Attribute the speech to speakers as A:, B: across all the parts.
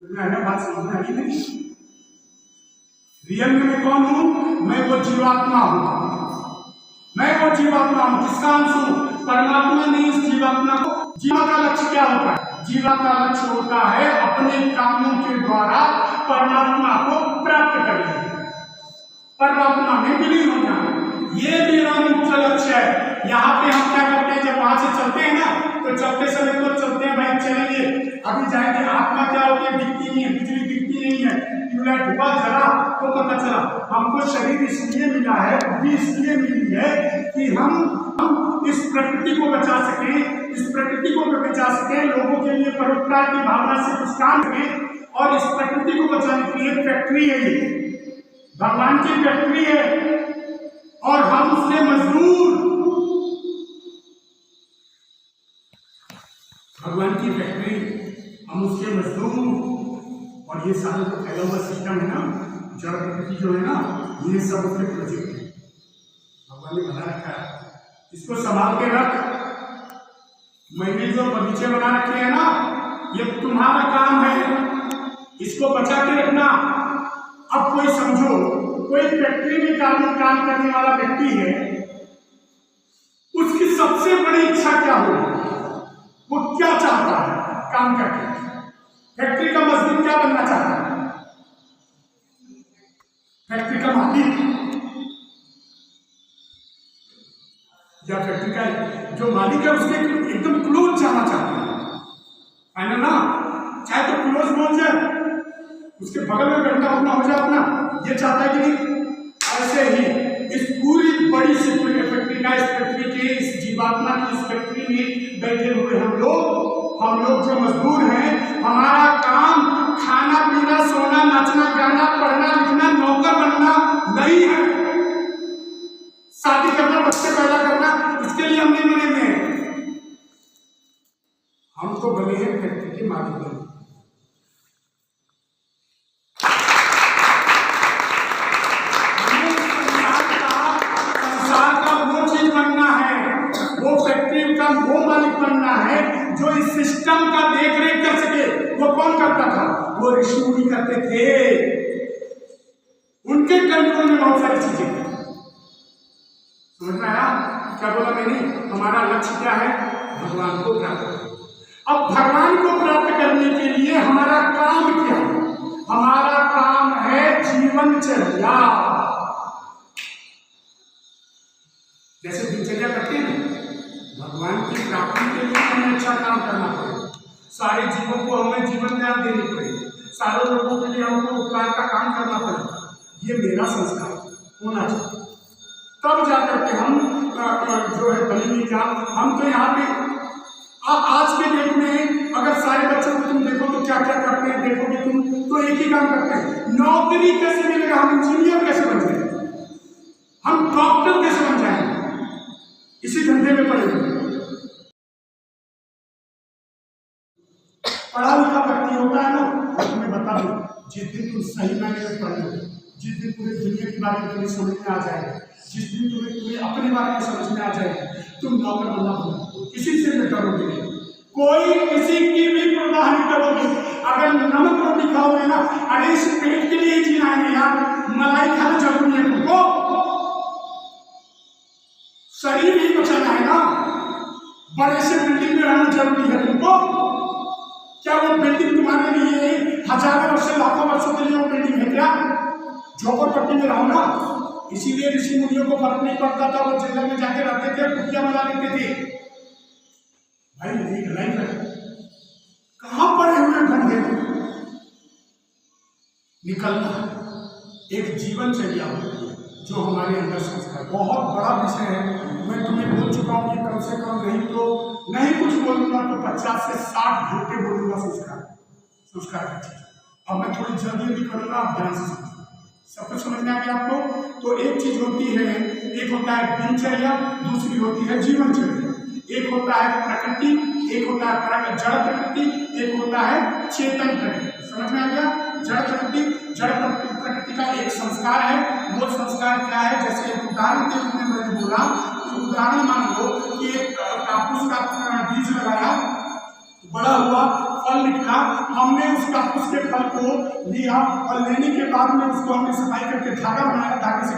A: मैंने बात समझ आई नहीं। रियल में मैं कौन हूं? मैं वो जीवात्मा हूं। मैं वो जीवात्मा हूं। किसका अंश हूं? परमात्मा ने इस जीवात्मा को, जीवा का लक्ष्य क्या होता है? जीवा का लक्ष्य होता है अपने कामों के द्वारा परमात्मा को प्राप्त करना, परमात्मा में विलीन हो जाना। ये मेरा मुख्य लक्ष्य है। यहाँ पे हम क्या करते हैं, जब वहां से चलते हैं ना, तो चलते समय तो चलते हैं भाई, चलेंगे अभी जाएंगे। आत्मा क्या होती है? दिखती नहीं है, बिजली दिखती नहीं है, ट्यूबलाइट हुआ जला तो पता चला। हमको शरीर इसलिए मिला है, बुद्धि इसलिए मिली है कि हम इस प्रकृति को बचा सकें, इस प्रकृति को बचा सकें, लोगों के लिए परोपकार की भावना से कुछ काम करें। और इस प्रकृति को बचाने की एक फैक्ट्री है, ये भगवान की फैक्ट्री है और हम उससे मजदूर। भगवान की फैक्ट्री, हम उसके मजदूर। और ये सारा जो फैला हुआ सिस्टम है ना, जड़ प्रकृति जो है ना, ये सब उसके प्रोजेक्ट है, भगवान ने बना रखा है। इसको संभाल के रख। मैंने जो बगीचे बना रखे हैं ना, ये तुम्हारा काम है, इसको बचा के रखना। अब कोई समझो, कोई फैक्ट्री में काम करने वाला व्यक्ति है, उसकी सबसे बड़ी इच्छा क्या होगी? वो क्या चाहता है काम करके? फैक्ट्री का मजदूर क्या बनना चाहता है? फैक्ट्री का मालिक या फैक्ट्री का जो मालिक है उसके एकदम क्लोज जाना चाहता है ना, ना? चाहे तो क्लोज बोल जाए, उसके बगल में बैठना अपना हो जाए अपना, ये चाहता है कि नहीं? ऐसे ही इस पूरी बड़ी से पूरी फैक्ट्री का, इस फैक्ट्री के, इस जीवात्मा की इस फैक्ट्री में बैठे हुए हम लोग जो मजदूर हैं, हमारा काम खाना पीना सोना नाचना गाना पढ़ना लिखना नौकर बनना नहीं है। शादी करना, बच्चे पैदा करना, इसके लिए हम नहीं बने हुए हैं। हम तो बने हैं फैक्ट्री के मालिक बने। वो मालिक बनना है जो इस सिस्टम का देख रेख कर सके। वो कौन करता था? वो ऋषि मुनि करते थे, उनके कंट्रोल में बहुत सारी चीजें। समझ में आया क्या बोला मैंने? हमारा लक्ष्य क्या है? भगवान को प्राप्त करना। अब भगवान को प्राप्त करने के लिए हमारा काम क्या है? हमारा काम है जीवनचर्या। जैसे दिनचर्या करते हैं, भगवान की प्राप्ति के लिए हमें अच्छा काम करना पड़ेगा। सारे जीवों को हमें जीवन ज्ञान देनी पड़ेगी, सारे लोगों के लिए हमको उपकार का काम करना पड़ेगा। ये मेरा संस्कार होना चाहिए, तब जाकर के हम जो है बनेंगे क्या। हम तो यहाँ पे आज के डेट में अगर सारे बच्चों को तुम देखो तो क्या क्या करते हैं, देखोगे तुम तो एक ही काम करते हैं। नौकरी कैसे मिलेगा? हम इंजीनियर कैसे बन जाएंगे? हम डॉक्टर कैसे बन जाएंगे? इसी धंधे में पड़े हुए। पढ़ा लिखा व्यक्ति होता है ना, तुम्हें बता दो, जिस दिन तुम सही मायने में पढ़ोगे, जिस दिन पूरी दुनिया के बारे में तुम्हें समझ में आ जाएगा, जिस दिन तुम्हें अपने बारे में समझ में आ जाएगा, तुम नौकर बनना बनो, किसी से भी डरोगे नहीं, कोई किसी की भी परवाह नहीं करोगे। अगर नमक रोटी खाओगे ना, अरे इस पेट के लिए जीना है यार, मलाई खाना जरूरी है तुमको, शरीर ही बचाना है ना, बड़े से बिल्डिंग में रहना जरूरी है तुमको। क्या वो बिल्डिंग तुम्हारे लिए हजारों वर्ष लाखों वर्षों के लिए वो बिल्डिंग है क्या? झोपड़पट्टी में रहो ना। इसीलिए ऋषि मुनियों को फर्क नहीं पड़ता था, वो जंगल में जाके रहते थे, कुटिया बना लेते थे। भाई नहीं लाइफ है, कहां पड़े हुए धंधे में निकलना है। एक जीवन चर्या होती है जो हमारे अंदर संस्कार, बहुत बड़ा विषय है। मैं तुम्हें बोल चुका हूं कि कम से कम नहीं कुछ बोलूंगा तो 50 से 60 घंटे बोलूंगा संस्कार की चीज। अब मैं थोड़ी जल्दी भी करूंगा, आप ध्यान से समझिए। सब कुछ समझ में आ गया आपको? तो एक चीज होती है, एक होता है दिनचर्या, दूसरी होती है जीवनचर्या। एक होता है प्रकृति, एक होता है जड़ प्रकृति, एक होता है चेतन प्रकृति। समझ में आ गया? जड़ प्रकृति का एक संस्कार है। वो संस्कार क्या है? जैसे एक उदाहरण के रूप में मैंने बोला, उदाहरण मान लो कि एक कापूस का बीज लगाया, बड़ा हुआ, फल निकला, हमने उसके फल को लिया और लेने के बाद में उसको हमने सफाई करके धागा बनाया, धागे से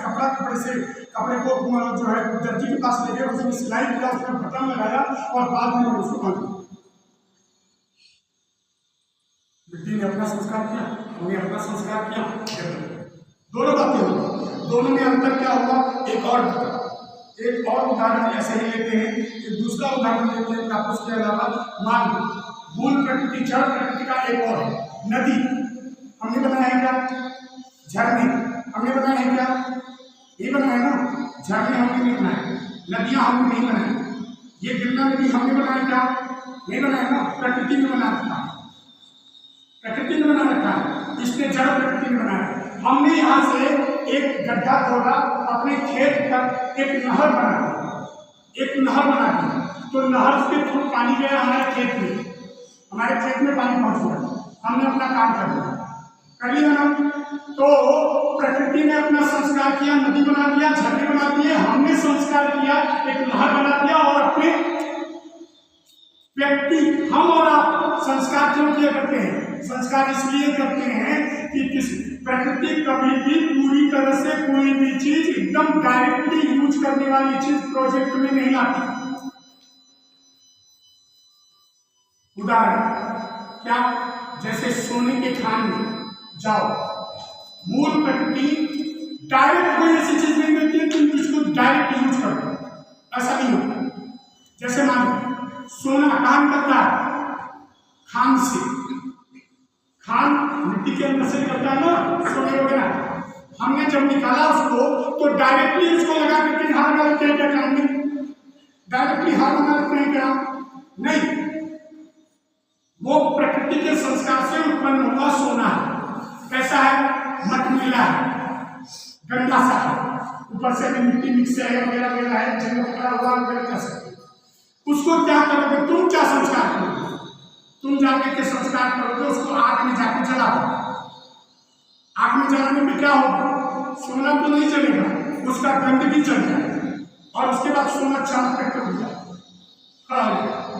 A: कपड़े को जो है दर्जी के पास ले गए, उसमें सिलाई किया, उसमें बटन लगाया और बाद में उसको बांध दिया। मिट्टी ने अपना संस्कार किया, हमने अपना संस्कार किया, दोनों बातें हुई। दोनों में अंतर क्या हुआ? एक और उदाहरण ऐसे ही लेते हैं कि दूसरा उदाहरण लेते हैं तापस के अलावा मान मूल प्रकृति जड़ प्रकृति का एक और है नदी। हमने बनाया है क्या? झरने हमने बनाए हैं क्या? ये बनाया ना। झरने हमने नहीं बनाए, नदियां हमने नहीं बनाई। ये गंगा नदी हमने बनाया क्या? नहीं बनाया ना, प्रकृति ने बना रखा है, प्रकृति ने बना रखा है, इसने जड़ प्रकृति ने बनाया। हमने यहाँ से एक गड्ढा खोदा, अपने खेत पर एक नहर बना दी, तो नहर के थ्रू पानी गया हमारे खेत में पानी पहुंच गया, हमने अपना काम कर लिया ना। तो प्रकृति ने अपना संस्कार किया, नदी बना दिया, झरने बना दिए, हमने संस्कार किया, एक नहर बना दिया। और अपने व्यक्ति हम और आप संस्कार क्यों किया करते हैं? संस्कार इसलिए करते हैं कि प्रकृति कभी भी पूरी तरह से कोई भी चीज एकदम डायरेक्टली यूज करने वाली चीज प्रोजेक्ट में नहीं लाती। उदाहरण क्या? जैसे सोने के खान में जाओ, मूल प्रकृति डायरेक्ट कोई ऐसी चीज नहीं देती है तुम जिसको डायरेक्ट यूज करो, ऐसा नहीं होता। जैसे मान सोना काम करता है खान से, खान मिट्टी के अंदर से निकलता है ना सोने वगैरह, हमने जब निकाला उसको तो डायरेक्टली उसको लगा करके हार बना लेते हैं क्या? काम में डायरेक्टली हार बना लेते हैं क्या? नहीं, वो प्रकृति के संस्कार से उत्पन्न हुआ सोना है। कैसा है? मटमैला है, गंदा सा है, ऊपर से भी मिट्टी मिक्स है वगैरह वगैरह है, जंगल पड़ा हुआ वगैरह कर सकते। उसको क्या करोगे तुम? क्या संस्कार करोगे तुम? जाके के संस्कार करोगे, उसको आग में जाके जलाओ। आग में जलाने में क्या होगा? सोना तो नहीं जलेगा, उसका गंध भी जल जाएगा और उसके बाद सोना चमक करके हो जाएगा, खड़ा हो जाएगा।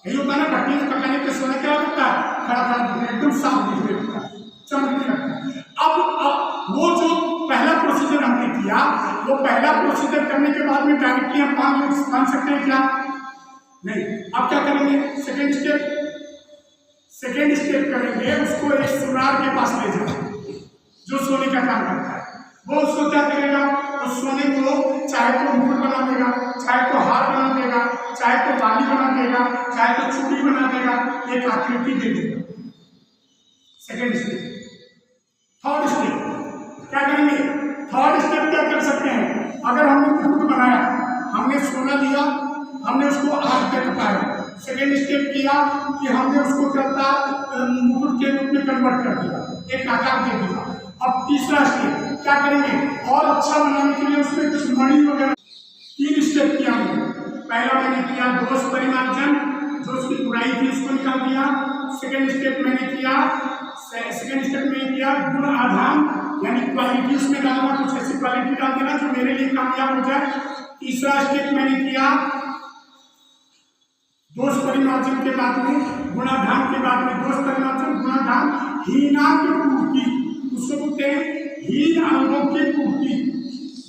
A: यही होता है ना, भट्टी में पकाने पे सोना क्या होता है? खड़ा एकदम साफ दिखने लगता है, चमकने लगता है। अब वो जो पहला प्रोसीजर हमने किया, वो पहला प्रोसीजर करने के बाद में डायरेक्टली हम मान सकते हैं क्या? नहीं। अब क्या करेंगे? सेकेंड स्टेप करेंगे, उसको एक सुनार के पास ले जाएंगे जो सोने का काम करता है। वो उसको क्या करेगा? उस सोने को चाहे तो मुकुट बना देगा, चाहे तो हार बना देगा, चाहे तो बाली बना देगा, चाहे तो चूड़ी बना देगा, एक आकृति दे देगा। Second step. थर्ड स्टेप क्या करेंगे? थर्ड स्टेप क्या कर सकते हैं? अगर हमने मुकुट बनाया, हमने सोना लिया, हमने उसको आग पे तपाया, सेकेंड स्टेप किया कि हमने उसको करता मुकुट के रूप में कन्वर्ट कर दिया, एक आकार दे दिया। अब तीसरा स्टेप क्या करेंगे? और अच्छा बनाने के लिए उसमें कुछ मणि वगैरह। 3 स्टेप किया हमने। पहला मैंने किया दोष परिमार्जन, जो उसकी बुराई थी उसको निकाल दिया। सेकेंड स्टेप मैंने किया गुण आधान, यानी क्वालिटी उसमें डालना, कुछ ऐसी क्वालिटी डाल देना जो मेरे लिए कामयाब हो जाए। तीसरा स्टेप मैंने किया दोष परिमार्जन के बाद में गुणाधान के बाद में दोष परिमार्जन गुणाधान हीनांग पूर्ति, उसको बोलते हैं हीन अंगों की पूर्ति,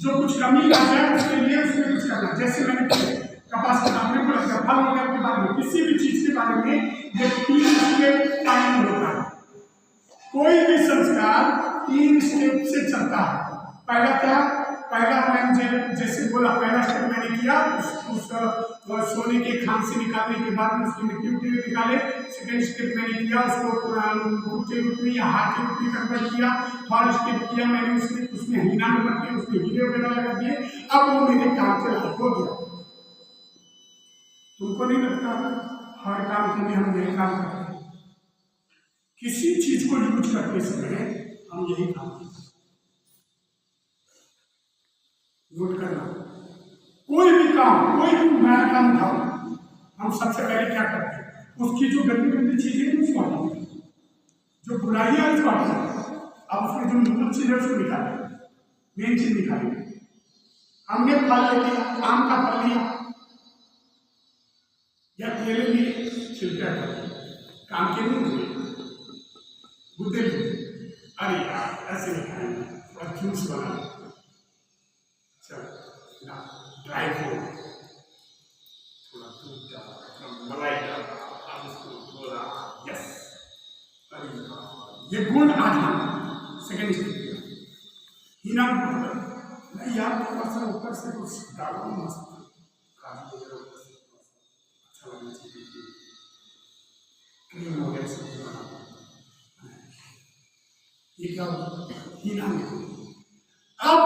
A: जो कुछ कमी आ जाए उसके लिए उसमें कुछ करना। जैसे मैंने कपास के बारे में, फल वगैरह के बारे में, किसी भी चीज के बारे में ये 3 स्टेप टाइम होता है। कोई भी संस्कार 3 स्टेप से चलता है। पहला क्या? पहला मैंने जैसे बोला, पहला स्टेप मैंने किया उस सोने के खान से निकालने के बाद में उसकी मिट्टी उट्टी निकाले। सेकेंड स्टेप मैंने किया उसको मुकुट के रूप में या हाथ के रूप में कन्वर्ट किया। थर्ड स्टेप किया मैंने उसमें हीना बन के उसमें हीरे वगैरह लगा दिए। अब वो मेरे काम के लायक हो गया। तुमको नहीं लगता हर काम के लिए हम यही काम करते हैं? किसी चीज को यूज करते समय हम यही काम करते हैं। नोट करना, कोई भी काम, कोई भी नया काम उठाओ, हम सबसे पहले क्या करते हैं? उसकी जो गंदी गंदी चीजें हैं उसको हटाते हैं, जो बुराई है उसको हटाते हैं। अब उसमें जो मूल चीज है उसको निकालें, मेन चीज निकालें। हमने फल ले लिया, आम का फल लिया या केले लिए छिलका कर, काम के नहीं हुए बुद्धि, अरे यार ऐसे नहीं खाएंगे और जूस बना चल ना ड्राई फ्रूट थोड़ा दूध डाला मलाई डाला आप उसको बोला यस, अरे ये गुण आ गया सेकेंड स्टेप हीना नहीं यार थोड़ा सा ऊपर से कुछ डालो मस्त काजू वगैरह ऊपर से अच्छा लगना चाहिए, क्रीम वगैरह सब बनाना, ये क्या हीना में। अब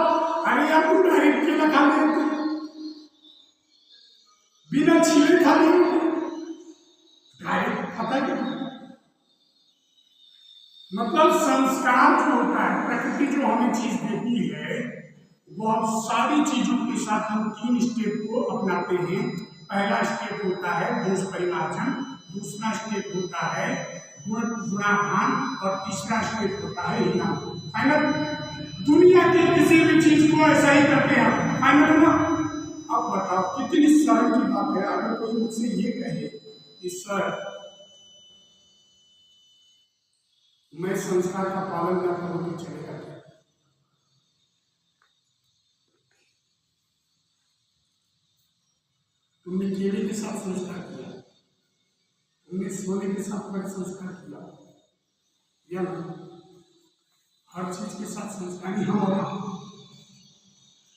A: अरे यार तुम डायरेक्ट केला खा लेते बिना छीले खा लेते डायरेक्ट खाता क्या, मतलब संस्कार जो होता है प्रकृति जो हमें चीज देती है वो हम सारी चीजों के साथ हम 3 स्टेप को अपनाते हैं। पहला स्टेप होता है दोष परिमार्जन, दूसरा स्टेप होता है गुण गुणाभान और तीसरा स्टेप होता है हीना। फाइनल दुनिया की किसी भी चीज को ऐसा ही करते हैं फाइनल ना। अब बताओ कितनी सरल की बात है, अगर कोई मुझसे ये कहे कि सर मैं संस्कार का पालन न करूं तो चलेगा क्या, तुमने केले के साथ संस्कार किया, तुमने सोने के साथ बड़े संस्कार किया या हर चीज के साथ संस्कार ही हमारा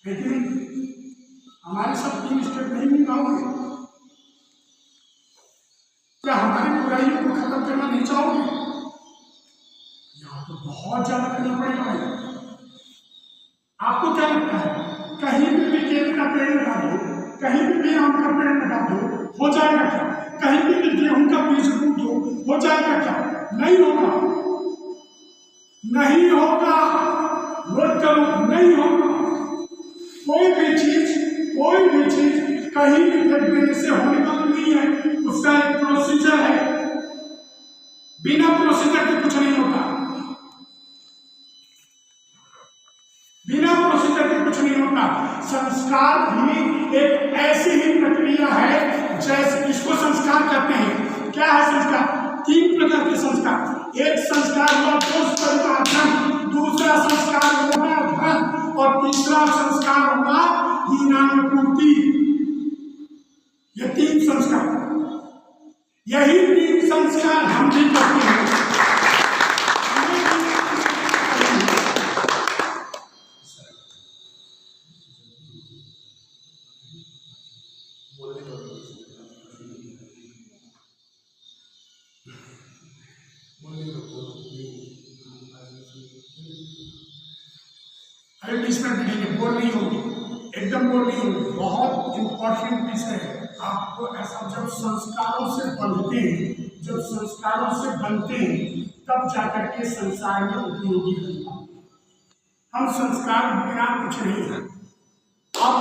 A: है कि नहीं, हमारे साथ 3 स्टेप नहीं मिल पाओगे क्या, हमारी बुराइयों को खत्म करना नहीं चाहोगे, तो बहुत ज्यादा करना पड़ेगा भाई। आपको क्या लगता है कहीं भी केले का पेड़ लगा दो, कहीं भी आम का पेड़ लगा दो, हो जाएगा क्या, कहीं भी गेहूं का बीज बो दो, हो जाएगा क्या, नहीं होगा, नहीं होगा, नोट करो नहीं होगा। कोई भी चीज कहीं भी फेंक देने से होने वाला नहीं है, उसका एक प्रोसीजर है, बिना प्रोसीजर के कुछ नहीं होता, बिना प्रोसीजर के कुछ नहीं होता। संस्कार भी एक ऐसी ही प्रक्रिया है जैसे इसको संस्कार कहते हैं। क्या है संस्कार, 3 प्रकार के संस्कार, एक संस्कार हुआ दोष परिमार्जन, दूसरा संस्कार हुआ धन और तीसरा संस्कार हुआ हीनानुपूर्ति। ये 3 संस्कार, यही 3 संस्कार हम भी करते हैं। अरे 20 मिनट मिलेंगे, बोर नहीं होगी, एकदम बोर नहीं होगी, बहुत इंपॉर्टेंट विषय है। आपको ऐसा जब संस्कारों से बनते हैं, जब संस्कारों से बनते हैं तब जाकर के संसार में उपयोगी बनता है। हम संस्कार बिना कुछ नहीं है। अब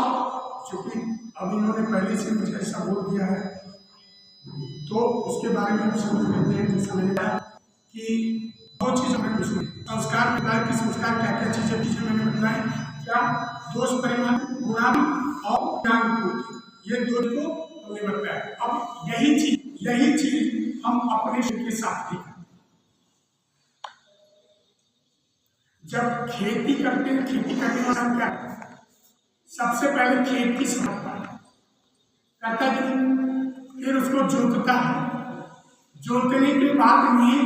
A: चूंकि अब इन्होंने पहले से मुझे ऐसा बोल दिया है तो उसके बारे में हम समझ लेते हैं। जैसा मैंने कहा कि बहुत चीज़ हमें कुछ नहीं, संस्कार बताया कि संस्कार क्या क्या चीज़ें चीज़ें मैंने बताया, क्या दोष परिमार्जन, गुणाभान और ज्ञानपूर्ति, ये 2 को हमने बताया। अब यही चीज हम अपने के साथ भी करते हैं। जब खेती करते हैं, खेती करने वाला हम क्या सबसे पहले खेत की समझता करता है, फिर उसको जोतता है, जोतने के बाद में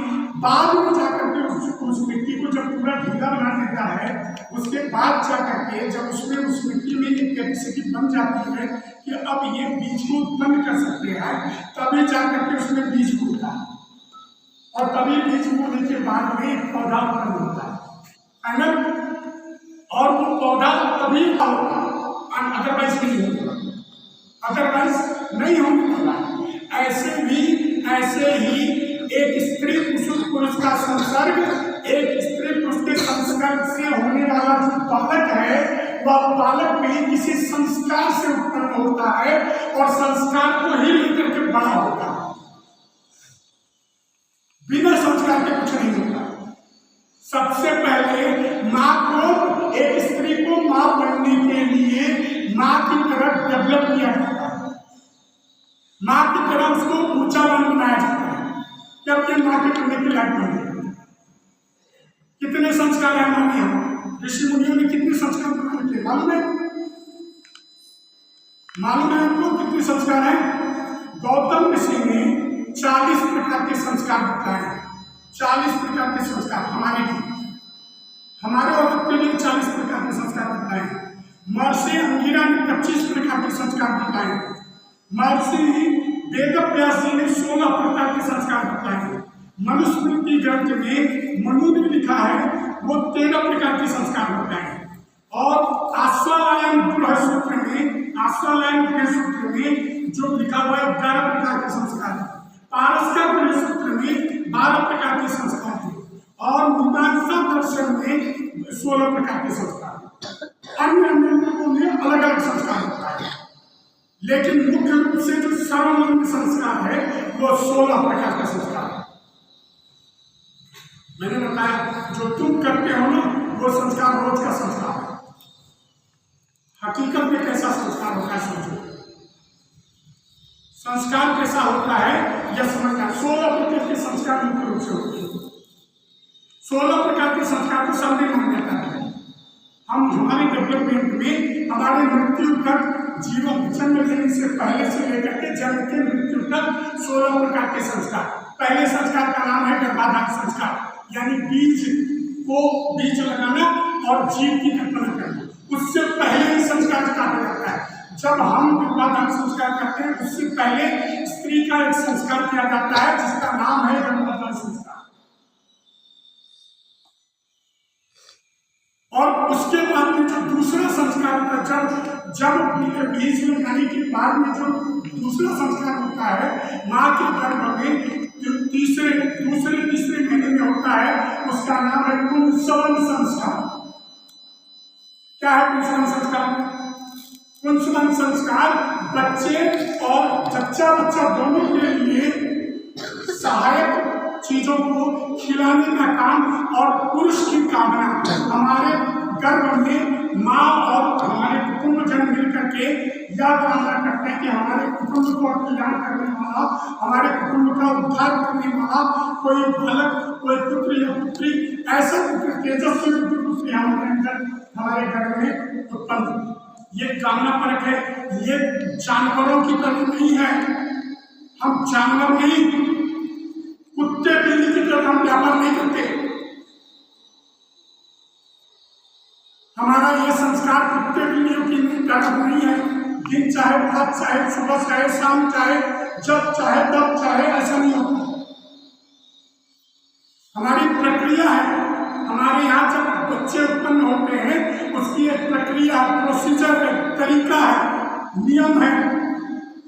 A: जाकर के उस मिट्टी को जब पूरा ढीला बना देता है, उसके बाद जाकर के जब उसमें उस मिट्टी में एक कैपेसिटी बन जाती है कि अब ये बीज को उत्पन्न कर सकते हैं, तभी जाकर के उसमें बीज फूटता है और तभी बीज फूटने के बाद में एक पौधा उत्पन्न होता है ना, और वो पौधा तभी होगा, अदरवाइज नहीं होगा। ऐसे ही एक स्त्री पुरुष का संसर्ग, एक स्त्री पुरुष के संसर्ग से होने वाला जो बालक है वह बालक भी किसी संस्कार से उत्पन्न होता है और संस्कार को ही लेकर के बड़ा होता है। बिना संस्कार के कुछ नहीं होता। सबसे पहले माँ को, एक स्त्री को माँ बनने के लिए माँ की तरफ डेवलप किया जाता है, माँ की तरफ उसको ऊंचा बनाया जाता है। जब कितने माँ के करने की लायक बन गए। कितने संस्कार है मानिए, ऋषि मुनियों ने कितने संस्कार बनाए थे मालूम है? मालूम है आपको कितने संस्कार है? गौतम ऋषि ने 40 प्रकार के संस्कार बताए। 40 प्रकार के संस्कार हमारे औरत के लिए 40 प्रकार के संस्कार बताए। महर्षि अंगिरा ने 25 प्रकार के संस्कार बताए। महर्षि वेदव्यास जी ने 16 प्रकार के संस्कार बताए। मनुस्मृति ग्रंथ में मनु ने लिखा है वो 13 प्रकार के संस्कार बताए। और आश्वालायन सूत्र में जो लिखा हुआ है 11 प्रकार के संस्कार है। पारस्कर सूत्र में 12 प्रकार के संस्कार है। और मीमांसा दर्शन में 16 प्रकार के संस्कार है। अन्य लोगों ने अलग अलग संस्कार बताए, लेकिन मुख्य रूप से जो सर्वमान्य संस्कार है वो 16 प्रकार का संस्कार है। मैंने बताया जो तुम करते हो ना वो संस्कार रोज का संस्कार है। हकीकत में कैसा संस्कार होता है समझो। संस्कार कैसा होता है यह समझना। 16 प्रकार के संस्कार मुख्य रूप से होते हैं। 16 प्रकार के संस्कार को सबने मान्यता है। हम हमारे डेवलपमेंट में हमारे मृत्यु तक जीवन जन्म लेने से पहले से लेकर के जन्म के मृत्यु तक 16 प्रकार के संस्कार। पहले संस्कार का नाम है गर्भाधान संस्कार, यानी बीज लगाना और जीव की कल्पना करना। उससे पहले ही संस्कार स्टार्ट हो जाता है। जब हम गर्भाधान संस्कार करते हैं उससे पहले स्त्री का एक संस्कार किया जाता है जिसका नाम है गर्भाधान संस्कार। और उसके बाद में जो दूसरा संस्कार होता है, जब बीज लगाने के बाद में जो दूसरा संस्कार होता है माँ के गर्भ में दूसरे तीसरे महीने में होता है, उसका नाम है पुंसवन संस्कार। क्या है पुंसवन संस्कार? पुंसवन संस्कार बच्चे और बच्चा दोनों के लिए सहायक चीजों को खिलाने का काम और पुरुष की कामना। हमारे गर्भ में माँ और हमारे कुटुंब जन मिलकर के यह कामना करते हैं कि हमारे कुटुंब को कल्याण करने वाला, हमारे कुटुंब का उद्धार करने वाला कोई बालक, कोई पुत्र या पुत्री, ऐसा पुत्र तेजस्वी पुत्र हमारे अंदर हमारे घर में उत्पन्न। ये कामना परक है। ये जानवरों की तरह नहीं है। हम जानवर नहीं, कुत्ते बिल्ली की तरह हम व्यापार नहीं करते। हमारा ये संस्कार कुत्ते बिल्लियों की तरह नहीं है। दिन चाहे रात चाहे सुबह चाहे शाम चाहे जब चाहे तब चाहे ऐसा नहीं होता। हमारी प्रक्रिया है। हमारे यहाँ जब बच्चे उत्पन्न होते हैं उसकी एक प्रक्रिया, प्रोसीजर है, तरीका है, नियम है,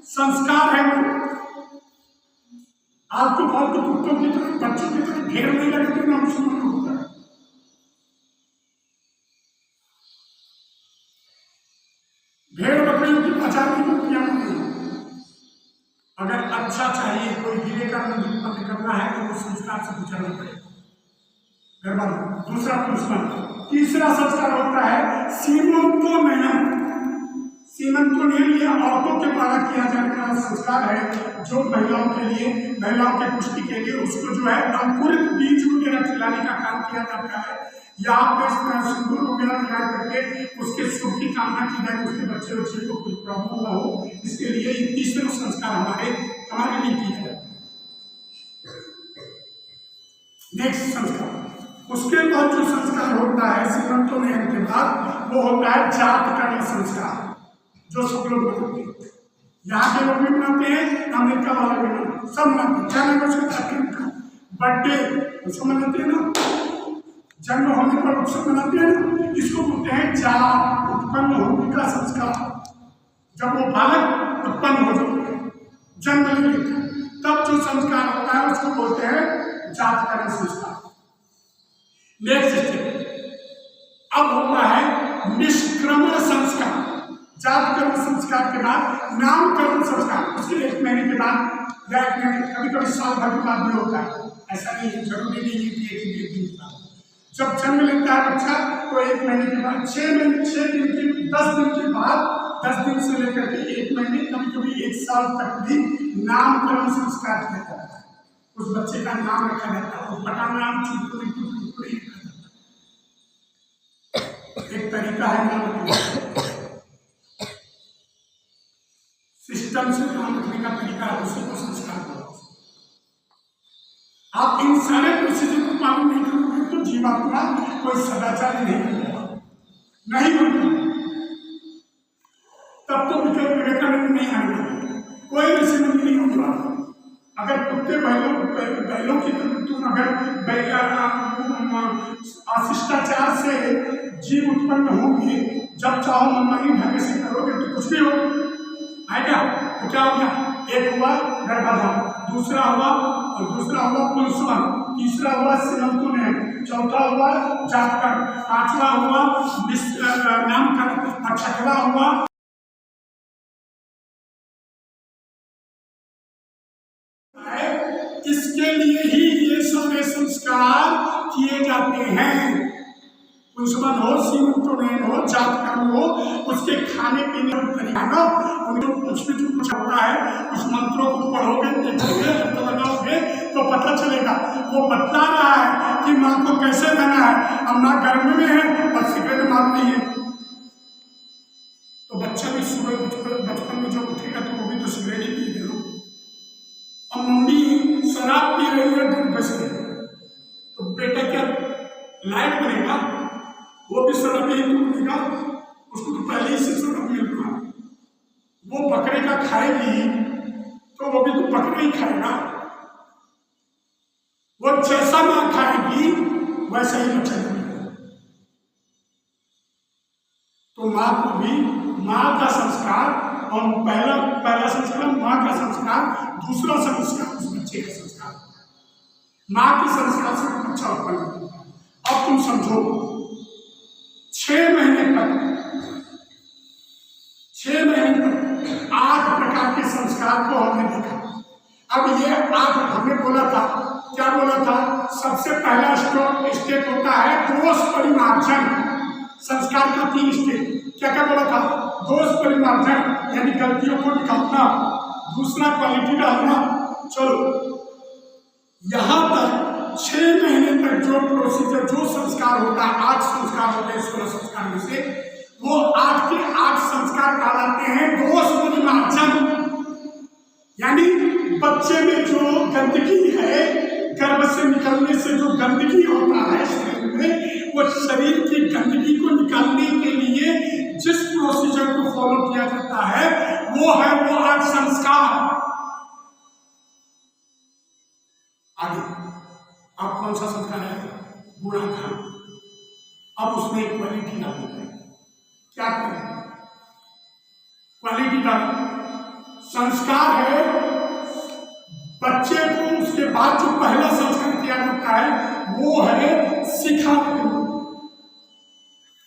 A: संस्कार है। आपको फालतू कुत्तों की तरह बच्चों की तरह घेर नहीं लगते ना मुसलमान होता है। भेड़ बकरियों की पचानी मुक्तियां नहीं। अगर अच्छा चाहिए, कोई गिरे का मंदिर उत्पन्न करना है तो वो संस्कार से गुजरना पड़ेगा। दूसरा पुष्पन। तीसरा संस्कार होता है सीमंतोनयन। सीमंतोनयन ये औरतों के द्वारा किया जाने वाला संस्कार है जो महिलाओं के पुष्टि के लिए उसको जो है अंकुरित बीज वगैरह खिलाने का काम किया जाता है। यहाँ पे सिंदूर वगैरह लगा करके उसके सुख की कामना की जाए, उसके बच्चे को कोई प्रॉब्लम ना हो, इसके लिए ये तीसरा संस्कार हमारे लिए किया जाता है। नेक्स्ट संस्कार, उसके बाद जो संस्कार होता है सीमंतोनयन के बाद वो होता है जातकर्म संस्कार, जो सब लोग बनाते हैं। यहाँ के लोग भी बनाते हैं, अमेरिका वाले भी बनाते हैं, सब मनाते हैं। बर्थडे उसको मनाते हैं ना, जन्म होने पर उत्सव मनाते हैं ना, इसको बोलते हैं जात, उत्पन्न होने का संस्कार। जब वो बालक उत्पन्न हो जाते हैं, जन्म ले लेते हैं, तब जो संस्कार होता है उसको बोलते हैं जातकर्म संस्कार। नेक्स्ट स्टेप अब होता है निष्क्रमण संस्कार। जातकर्म संस्कार के बाद नामकरण संस्कार, उसके 1 महीने के बाद या 1 महीने, कभी कभी साल भर के बाद भी होता है। ऐसा नहीं है, जरूरी नहीं है कि 1 दिन के बाद। जब जन्म लेता है बच्चा तो 1 महीने के बाद, 10 दिन के बाद, 10 दिन से लेकर के 1 महीने, कभी कभी 1 साल तक भी नामकरण संस्कार किया जाता है। उस बच्चे का नाम रखा जाता है, और पटा नाम चुटपुरी टुटपुरी रखा जाता है। एक तरीका है नाम रखने का, सिस्टम से नाम रखने का तरीका है, उसी को संस्कार करो। आप इन सारे प्रोसीजर को मालूम नहीं करोगे तो जीवात्मा कोई सदाचारी नहीं बनेगा, नहीं बनता। तब तो विवेकानंद नहीं आएगा, कोई ऋषि मुनि नहीं होगा। अगर कुत्ते बैलों की तुम अगर शिष्टाचार से जीव उत्पन्न होंगे, जब चाहो मनमानी ढंग से करोगे तो कुछ भी होगा, आएगा। तो क्या हो गया? एक हुआ गर्भाधान, दूसरा हुआ पुंसवन, तीसरा हुआ सीमंतुनयन, चौथा हुआ जातकर्म, पांचवा हुआ नामकरण, और छठवां हुआ इसके लिए ही ये सारे संस्कार किए जाते हैं। पुंसवन हो, सीमंतुनयन हो, जातकर्म हो, उसके खाने पीने का तरीका ना, उनको कुछ भी कुछ होता है, उस मंत्रों को पढ़ोगे, देखोगे, तो लगाओगे तो पता चलेगा। वो बता रहा है कि माँ को कैसे रहना है। अब माँ गर्मी में है और सिगरेट मार रही है, तो बच्चा भी सुबह बचपन में जब उठेगा तो वो भी तो सिगरेट ही पी देगा। अब मम्मी शराब पी रही है दूध बच रही है, तो बेटा क्या लायक बनेगा? वो भी शराब ही दूध देगा, उसको तो पहले ही से शराब मिल रहा है। वो बकरे का खाएगी तो वो भी तो बकरे ही खाएगा। वो जैसा माँ खाएगी वैसा ही बच्चा खाएगा। तो माँ को भी माँ का संस्कार, और पहला संस्कार माँ का संस्कार, दूसरा संस्कार उस बच्चे का संस्कार। माँ के संस्कार से बच्चा उत्पन्न होता है। अब तुम समझो, 6 महीने तक 8 प्रकार के संस्कार को हमने देखा। अब ये 8 हमने बोला था, क्या बोला था? सबसे पहला स्टेप होता है दोष परिमार्जन। संस्कार का 3 स्टेप, क्या क्या बोला था? दोष परिमार्जन यानी गलतियों को निकालना, दूसरा क्वालिटी डालना। चलो यहाँ तक 6 महीने तक जो प्रोसीजर, जो संस्कार होता है, 8 संस्कार होते हैं 16 संस्कार में से, वो 8 के 8 संस्कार कहलाते हैं दोष परिमार्जन। यानी बच्चे में जो गंदगी है, गर्भ से निकलने से जो गंदगी होता है शरीर में, वो शरीर की गंदगी को निकालने के लिए जिस प्रोसीजर को फॉलो किया जाता है वो है वो 8 संस्कार। आगे अब कौन सा संस्कार है? बुरा खाना। अब उसमें एक क्वालिटी डालनी है। क्या करें? क्वालिटी डाल संस्कार है बच्चे को, उसके बाद जो पहला संस्कार किया जाता है वो है सिखा।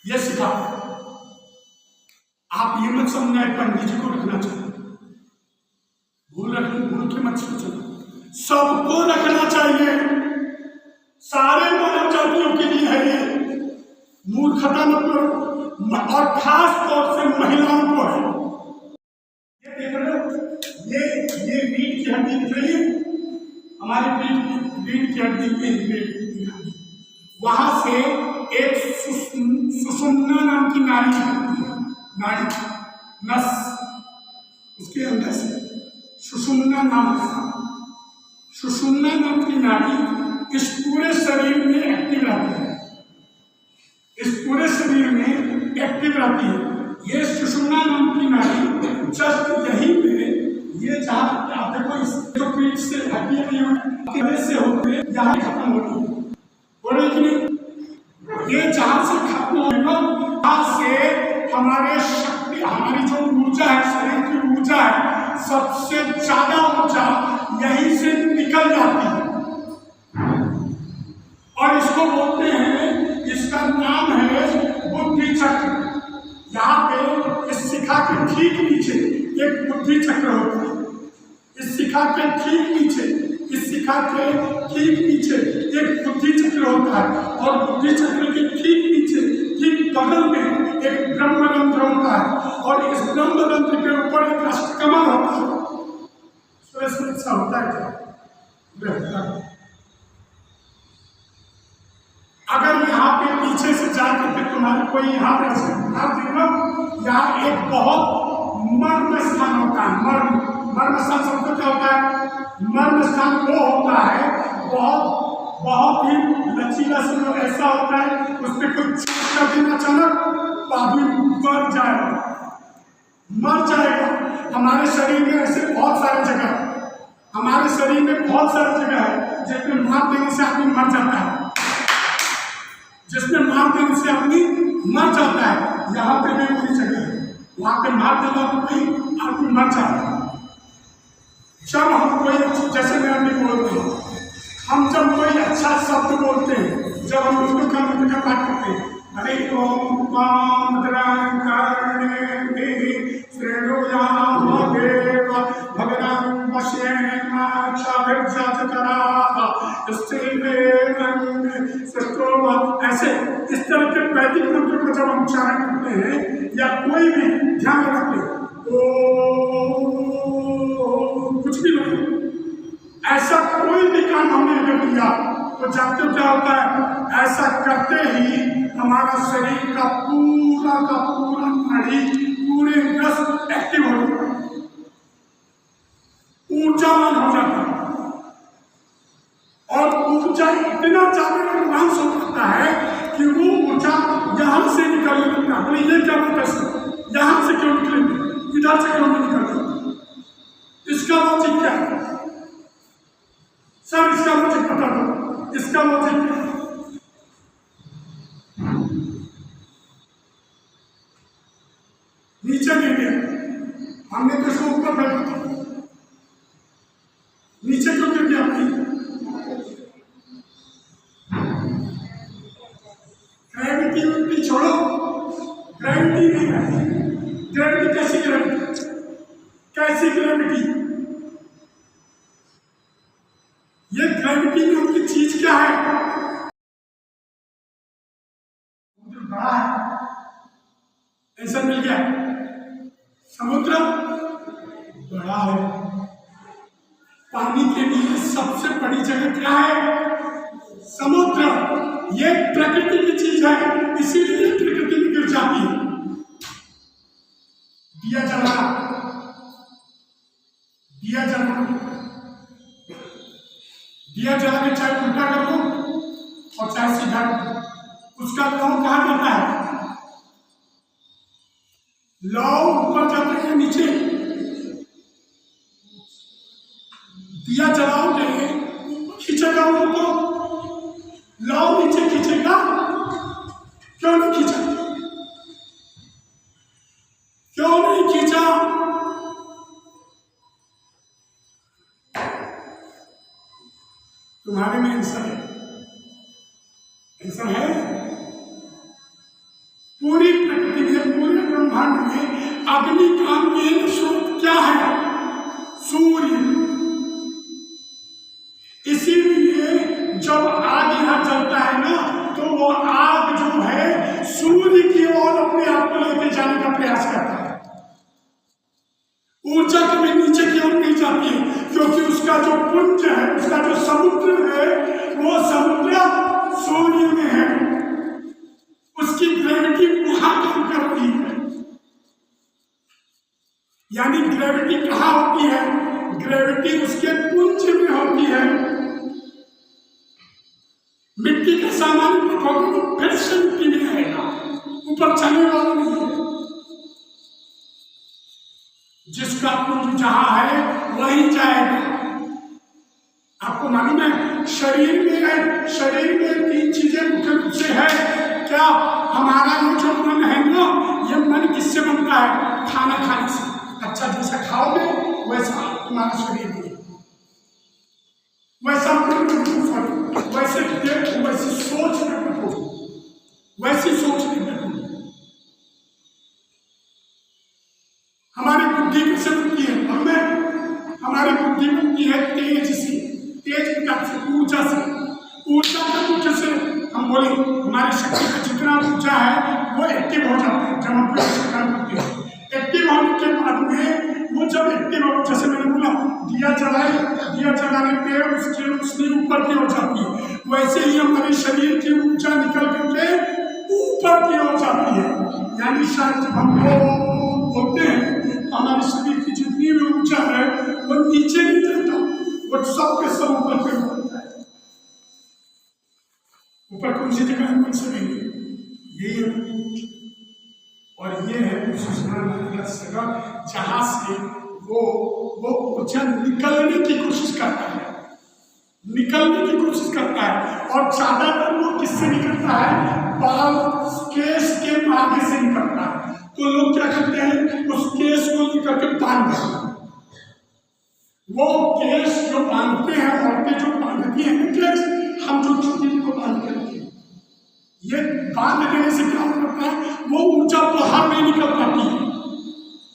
A: ये सिखा, आप ये मत समझना पंडित जी को रखना चाहिए, भूल के मत सोचना, सबको रखना चाहिए। सारे मानव जातियों के लिए है ये, मूर्खता मत करो, और खास तौर से महिलाओं को है। ये देख रहे हो, ये रीढ़ की हड्डी दिख रही है, हमारी रीढ़ की हड्डी, वहां से एक सुषुम्ना नाम की नाड़ी नस, उसके अंदर से सुषुम्ना नाम की नाड़ी इस पूरे शरीर में एक्टिव रहती है, इस पूरे शरीर में एक्टिव रहती है। ये सुषुम्ना नाम की नाड़ी जस्ट यहीं पे, ये जहाँ आप देखो, इस जो पीठ से हड्डी से होते यहाँ खत्म हो रही है कि नहीं? ये जहाँ से खत्म होगा, वहाँ से हमारे शक्ति, हमारी जो ऊर्जा है, शरीर की ऊर्जा है, सबसे ज्यादा ऊर्जा यहीं से निकल जाती है। और इसको बोलते हैं, इसका नाम है बुद्धि चक्र। यहाँ पे इस शिखा के ठीक नीचे एक बुद्धि चक्र होता है। इस शिखा के ठीक नीचे एक बुद्धि चक्र होता है, और बुद्धि चक्र के ठीक नीचे, ठीक बगल में एक ब्रह्मरंध्र होता है, और इस ब्रह्मरंध्र के ऊपर एक अष्टकमल होता है। होता है क्या? बेहतर। अगर यहाँ पे पीछे से जाकर के तुम्हारे कोई यहाँ पे यहाँ एक बहुत मर्म स्थान होता है। मर्म स्थान सबको क्या होता है? मर्म स्थान वो होता है बहुत ही लचीला से, ऐसा होता है उस पर कोई चीज कर देना अचानक तो आदमी मर जाएगा। हमारे शरीर में ऐसे बहुत सारे जगह है जिसमें मार देने से आदमी मर जाता है, यहाँ पे भी वही जगह है, वहां पे मार देना कोई आदमी मर जाता है। जब हम कोई, जैसे मैं अभी बोलते हैं, हम जब कोई अच्छा शब्द बोलते हैं, जब हम उसको कर्म का पाठ करते हैं, हरे ओम ऐसे इस तरह के वैदिक मंत्र को जब हम उच्चारण करते हैं या कोई भी ध्यान रखते हैं, कुछ भी नहीं, ऐसा कोई भी काम हमने अगर किया तो जानते क्या होता है? ऐसा करते ही हमारा शरीर का पूरा नाड़ी, पूरे रस एक्टिव हो जाता है, ऊर्जावान हो जाता है, और ऊर्जा इतना ज्यादा एडवांस हो जाता है कि वो ऊर्जा यहां से निकलने लगता है। ये क्या बात है? यहां से क्यों निकलेंगे, इधर से क्यों नहीं निकलते? इसका लॉजिक क्या है सर? इसका लॉजिक बता दो, इसका लॉजिक क्या है? नीचे गिर गया, हमने तो इसको ऊपर फेंका, नीचे क्यों गिर गया भाई? ग्रेविटी छोड़ो, ग्रेविटी नहीं है। ग्रेविटी कैसी ग्रेविटी? ये ग्रेविटी में उनकी चीज क्या है? बड़ा है, आंसर मिल गया। समुद्र बड़ा है। पानी के लिए सबसे बड़ी जगह क्या है? समुद्र। ये प्रकृति की चीज है, इसीलिए प्रकृति में गिर जाती है। दिया जला के चाहे उल्टा कर दो और चाहे सीधा कर दो, उसका लौ कहाँ जाता है? लौ ऊपर जाता है नीचे? दिया जलाओगे खींचेगा वो, लौ नीचे खींचेगा? क्यों नहीं खींचा? तुम्हारे में आंसर है। पूरी प्रकृति में, पूरे ब्रह्मांड में अग्नि का मेन स्रोत क्या है? सूर्य। इसीलिए जब आग यहां जलता है ना, तो वो आग जो है सूर्य की ओर अपने आप को लेकर जाने का प्रयास करता है। ऊर्जा कभी नीचे की ओर नहीं जाती है, क्योंकि उसका जो पुंज है, उसका जो समुद्र है, वो समुद्र सूर्य में है। उसकी ग्रेविटी वहां काम कर रही है। यानी ग्रेविटी कहाँ होती है? ग्रेविटी उसके पुंज में होती है। मिट्टी का सामान रखोगे तो फिर से मिट्टी में आएगा, ऊपर चलने वाला नहीं है। जिसका पुंज जहां है वहीं जाएगा। आपको मालूम है शरीर में 3 चीजें मुख्य रूप से है। क्या? हमारा ये जो मन है ना, ये मन किससे बनता है? खाना खाने से। अच्छा जैसा खाओगे वैसा तुम्हारा शरीर है, वैसा वैसे देखो, वैसी सोच में बैठो, वैसी सोच में बैठो। हमारी बुद्धि कैसे बनती है? हमारी बुद्धि बनती है तेज से, ऊर्जा से। ऊर्जा के ऊर्जा से हम बोले हमारी शक्ति का जितना ऊर्जा है वो एक्टिव हो जाता है। जब हम कोई काम करते हैं, एक्टिव होने के बाद में वो जब एक्टिव हो, जैसे मैंने बोला दिया जलाए, दिया जलाने पे उसकी रोशनी ऊपर की ओर जाती है, वैसे ही हमारे शरीर की ऊर्जा निकल करके ऊपर की ओर जाती है। यानी शायद जब हम बोलते हैं तो हमारे शरीर की जितनी भी ऊर्जा है वो नीचे नहीं जाता, वो सब के सब ऊपर की ओर जाता है। ऊपर कौन सी जगह है से नहीं, यही है। और ये है जहां से वो ऊर्जा निकलने की कोशिश करता है, निकलने की कोशिश करता है। और ज्यादातर वो किससे निकलता है? बाल केस के मार्ग से निकलता है। तो लोग क्या करते हैं, उस केस को निकल के बांध देते हैं। वो केस जो बांधते हैं, औरतें जो बांधती हैं केस, हम जो चुटकी को बांध के रखते हैं, ये बांध देने से क्या होता है, वो ऊर्जा बाहर नहीं निकल पाती है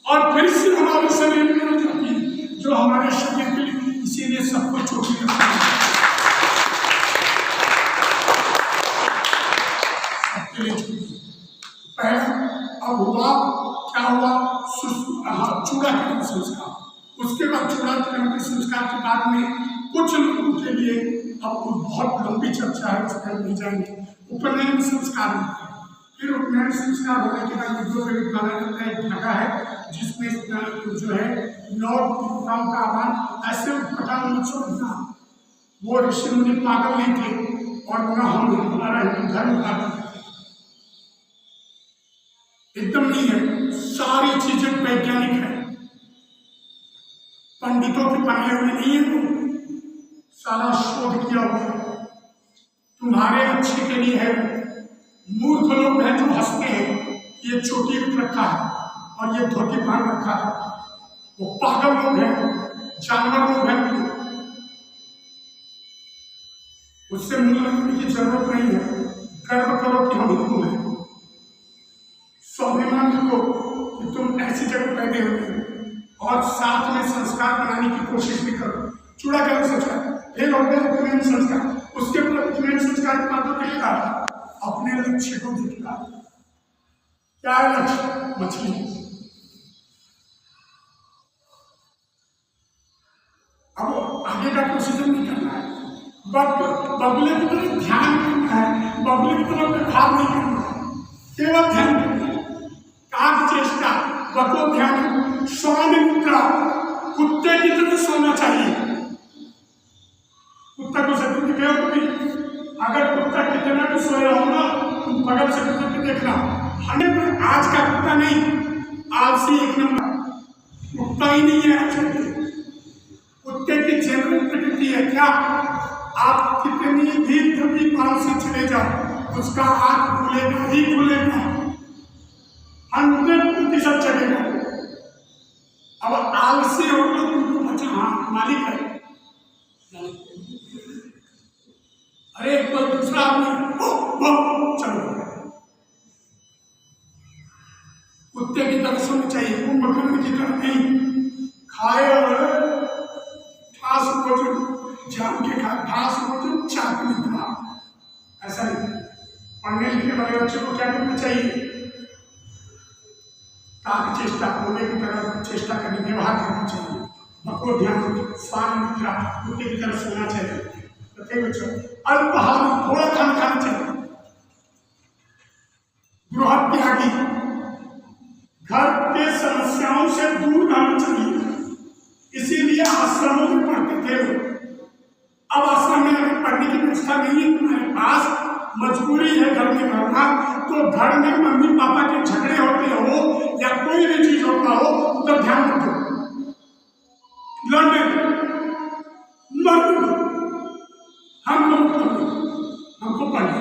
A: और फिर से हमारे शरीर में हो जाती है, जो हमारे शरीर के लिए, इसीलिए सबको चोटी लगती है। पहले अब हुआ क्या हुआ, चूड़ा करने संस्कार, उसके बाद चूड़ा करने संस्कार के बाद में कुछ लोगों के लिए, अब बहुत लंबी चर्चा है, उस पर नहीं जाएंगे। उपनयन संस्कार होता है, फिर उपनयन संस्कार होने के बाद विद्रोह माना जाता है, एक धागा है जिसमें जो है 9 देवताओं का आह्वान, ऐसे उठपटांग मत समझना, वो ऋषि मुनि पागल नहीं थे और न हम हमारा हिंदू धर्म पागल एकदम नहीं है। सारी चीजें वैज्ञानिक है, पंडितों के बनाए हुए नहीं है, वो सारा शोध किया हुआ है, तुम्हारे अच्छे के लिए है। मूर्ख लोग हैं जो हंसते हैं, ये चोटी रखा है और ये धोती पहन रखा है, वो पागल लोग हैं, जानवर लोग हैं। उससे मूल्य रखने की जरूरत नहीं है। गर्व करो कि हम हिंदू हैं, स्वाभिमान रखो कि तुम ऐसी जगह पैदा हुए और साथ में संस्कार बनाने की कोशिश भी करो। चूड़ा का संस्कार, फिर हो गया उपनयन संस्कार, उसके बाद उपनयन संस्कार के बाद देखता अपने लक्ष्य को देखता, क्या है लक्ष्य? मछली। अब आगे का प्रोसीजर नहीं करना है, बगुले की तरफ ध्यान करना है, बगुले की तरफ व्यवहार नहीं करना है, केवल ध्यान करना है। काग चेष्टा, बको ध्यान, श्वान निद्रा, कुत्ते की तरह सोना चाहिए। कुत्ता को शत्रु दिखे हो कभी? अगर कुत्ता कितना भी सोया हो ना, तुम बगल से कुत्ते को देखना, हमें आज का कुत्ता नहीं, आलसी एक नंबर कुत्ता ही नहीं है। कुत्ते की जनरल प्रकृति है क्या? आप कितनी भी कभी पाल से चले जाओ, उसका आंख खुलेगा ही खुलेगा, 100% चलेगा। अब आलसी हो तो तुमको बचा, हाँ मालिक है, अरे कोई दूसरा आदमी चलो। कुत्ते की तरह सोना चाहिए, कुंभकर्ण की तरह नहीं। खाए और घास भोजन जान के खाए, घास भोजन चाक निद्रा, ऐसा नहीं। पढ़ने लिखने वाले बच्चों को क्या करना चाहिए? काक चेष्टा, बोले की तरह चेष्टा करने, व्यवहार करना चाहिए। बको ध्यान, स्वान निद्रा, कुत्ते की तरह सोना चाहिए। बच्चों अल्पाहार, थोड़ा खाना चाहिए। गृह त्यागी, घर के समस्याओं से दूर रहना चाहिए। इसीलिए आश्रमों में पढ़ते थे लोग। अब आश्रम में अगर पढ़ने की व्यवस्था नहीं है तुम्हारे पास, मजबूरी है घर में रहना, तो घर में मम्मी पापा के झगड़े होते हो या कोई भी चीज होता हो, उधर ध्यान रखो, लड़ने हमको पढ़ना,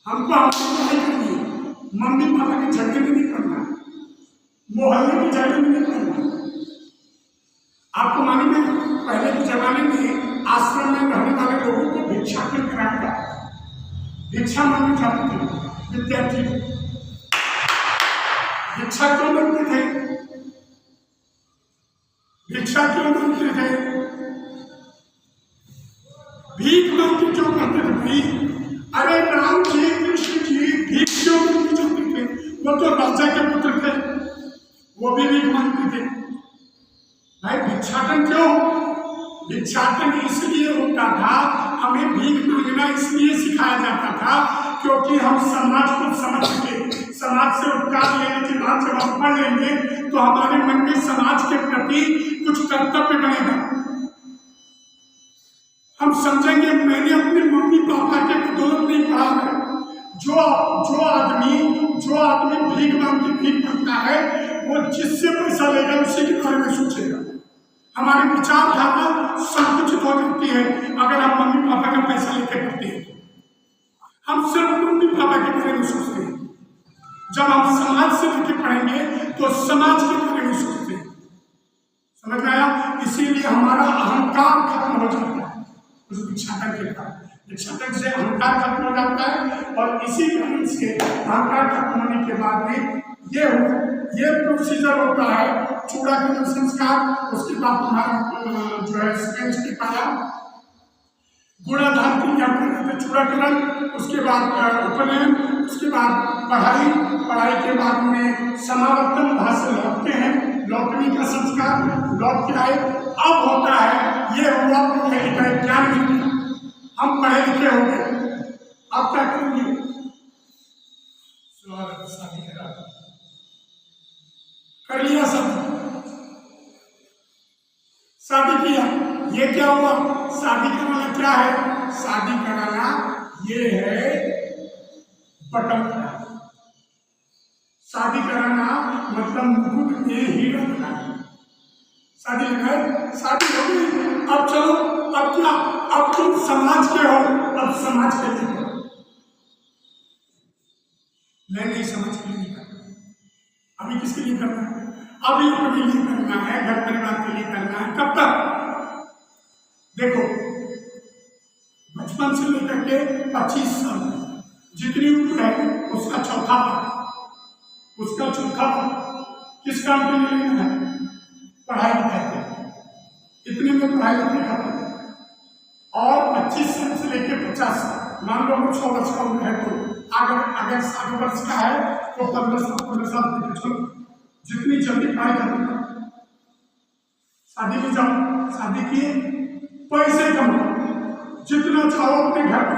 A: हमको पढ़ाई करनी है, मम्मी पापा के झगड़े में नहीं करना, मोहल्ले के झगड़े में नहीं करना। आपको मालूम है पहले के जमाने में आश्रम में रहने वाले लोगों को भिक्षा के कराया जाता था, भिक्षा मांगने जाते थे विद्यार्थी। भिक्षा क्यों मांगते थे? भिक्षा क्यों मांगते थे? भीख मांगते क्यों करते थे भाई? अरे राम जी कृष्ण जी भीख क्यों मांगते जाते थे? वो तो राजा के पुत्र थे, वो भी भीख मांगते थे। भिक्षाटन क्यों? भिक्षाटन इसलिए होता था, हमें भीख मांगना इसलिए सिखाया जाता था क्योंकि हम समाज को समझ सके। समाज से उपकार लेने के बाद जब हम पढ़ लेंगे तो हमारे मन में समाज के प्रति कुछ कर्तव्य बनेगा। हम समझेंगे मैंने अपने मम्मी पापा के बदौलत नहीं पढ़ा है। जो आदमी भीख मांग के भीख मांगता है वो जिससे पैसा लेगा उसी के बारे में सोचेगा। हमारी विचारधारा संकुचित हो जाती है अगर हम मम्मी पापा का पैसा लेके पढ़ते हैं। हम सिर्फ मम्मी पापा के बारे में सोचते हैं। जब हम समाज से लेके पढ़ेंगे तो समाज के बारे में सोचते हैं। समझ में आया? इसीलिए हमारा अहंकार खत्म हो जाता है उस भिक्षाटन के कारण। भिक्षाटन से अहंकार खत्म हो जाता है और इसी कारण से अहंकार खत्म होने के बाद में ये प्रोसीजर होता है चूड़ाकरण संस्कार। उसके बाद तुम्हारा जो है स्पेंज की पाया गुणाधार क्रिया करते चूड़ाकरण, उसके बाद उपनयन, उसके बाद पढ़ाई के बाद में समावर्तन, वहां से लौटते हैं, लौटने का संस्कार, लौट के आए। अब होता है ये हुआ पढ़े लिखे ज्ञान मिलता, हम पढ़े लिखे हो गए। अब क्या करेंगे? शादी कर लिया, सब शादी किया। ये क्या हुआ? शादी कराना क्या है? शादी कराना ये है बटन। शादी कराना मतलब मुकुट में हीरा लगाना। शादी लगाए, शादी हो गई। अब चलो, अब क्या? अब तुम समाज के हो, अब समाज के लिए करो। नहीं समाज के लिए नहीं करना। अभी किसके लिए करना है? अभी अपने लिए करना है, घर परिवार के लिए करना है। कब तक? देखो, बचपन से लेकर के 25 साल जितनी उम्र है उसका चौथा किस काम के लिए लेना है? पढ़ाई लिखाई के। इतने में पढ़ाई लिखाई खत्म। और 25 साल से लेकर 50 साल, मान लो 100 वर्ष का उम्र है तो अगर 60 वर्ष का है तो 15 साल चलो, जितनी जल्दी पढ़ाई खत्म, शादी में जाओ, शादी किए, पैसे कमाओ, जितना चाहो अपने घर पर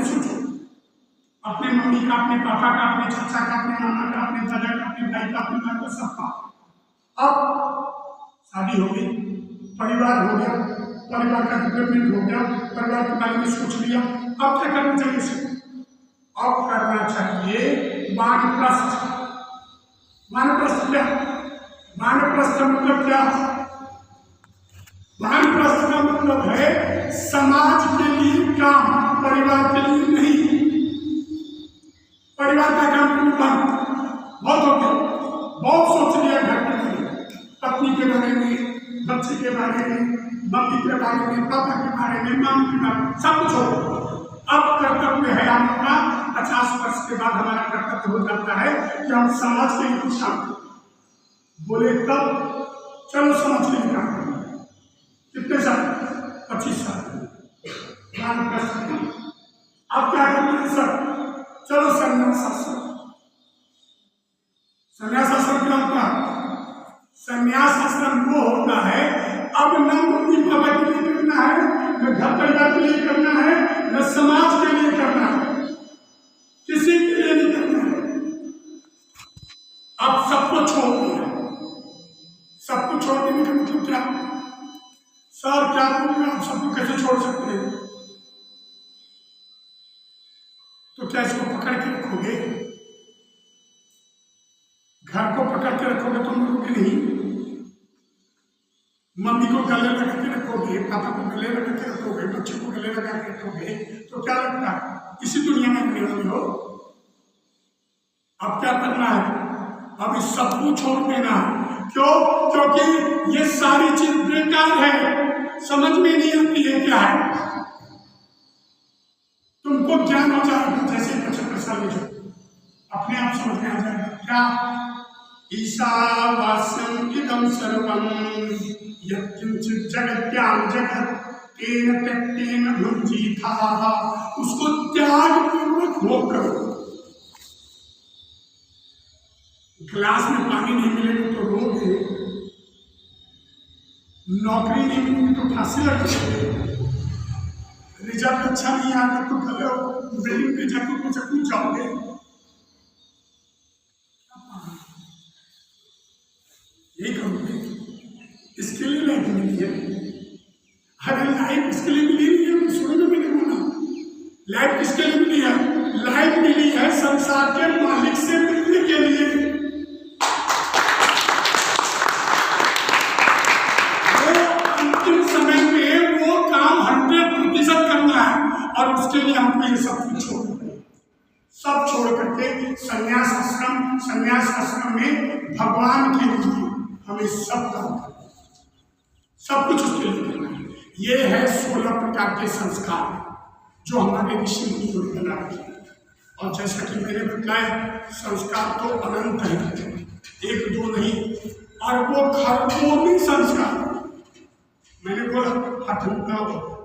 A: सोचो, अपने मम्मी का, अपने पापा का, अपने चाचा का, अपने मामा का, अपने दादा का, अपने भाई का, अपने भाई का, सबका। अब शादी हो गई, परिवार हो गया, परिवार का डेवलपमेंट हो गया, परिवार के बारे में सोच लिया। अब क्या करना चाहिए उसे? अब करना चाहिए वानप्रस्थ। वानप्रस्थ क्या? वानप्रस्थ मतलब क्या? वानप्रस्थ का मतलब है समाज के लिए काम, परिवार के लिए नहीं। परिवार का काम करना बहुत हो गया, बहुत सोच लिया घर के बारे में, पत्नी के बारे में, बच्चे के बारे में, मम्मी के बारे में, पापा के बारे में, मामी के बारे में, सब कुछ हो। अब कर्तव्य है आपका, 50 वर्ष के बाद हमारा कर्तव्य हो जाता है कि हम समाज के लिए कुछ काम करें। बोले तब चलो समाज के लिए काम करें। कितने साल? 25 साल। अब क्या करना है सर? चलो संन्यास आश्रम। संन्यास आश्रम क्या होता है? संन्यास आश्रम वो होता है अब न मम्मी पापा के लिए करना है, न घर परिवार के लिए करना है, न समाज के लिए करना है, किसी के लिए नहीं करना है। अब सबको छोड़ दिया। सबको छोड़ देने का मतलब क्या? सर क्या बोलिए, आप सबको कैसे छोड़ सकते हैं? तो क्या इसको पकड़ के रखोगे? घर को पकड़ के रखोगे तो मरोगे नहीं। मम्मी को गले लगा के रखोगे, पापा को गले लगा के रखोगे, बच्चे को गले लगा के रखोगे तो क्या लगता है इसी दुनिया में रहने वाली हो? अब क्या करना है? अब इस सबको छोड़ देना है। क्यों? क्योंकि ये सारी चीज बेकार है, समझ में नहीं आती है क्या है। तुमको ज्ञान हो जाएगा जैसे 75 साल में, जो अपने आप समझ में आ जाएगा। क्या? ईशावास्यम इदं सर्वं यत्किंचित् जगत्यां जगत् तेन त्यक्तेन भुञ्जीथाः। उसको त्याग पूर्वक भोग करो। गिलास में पानी नहीं मिलेगा तो रोगे, नौकरी नहीं मिली तो फांसी लग जाएगी, रिजल्ट अच्छा नहीं आया तो गले बिल्डिंग पे जाकर कुछ कुछ जाओगे। यही कहोगे इसके लिए लाइफ मिली है। अरे लाइफ इसके लिए मिली नहीं है, शुरू में मैंने बोला लाइफ किसके लिए मिली है? लाइफ मिली है संसार के मालिक से मिलने के लिए। वो अंतिम समय में वो काम 100% करना है और उसके लिए हमको ये सब छोड़ करके संन्यास आश्रम में भगवान के लिए हमें सब काम करना, सब कुछ उसके लिए करना है। ये है 16 प्रकार के संस्कार जो हमारे ऋषि मुनियों ने बना रखे। और जैसा कि मैंने बताया संस्कार तो अनंत है, एक दो नहीं, अरबों खरबों संस्कार। मैंने बोला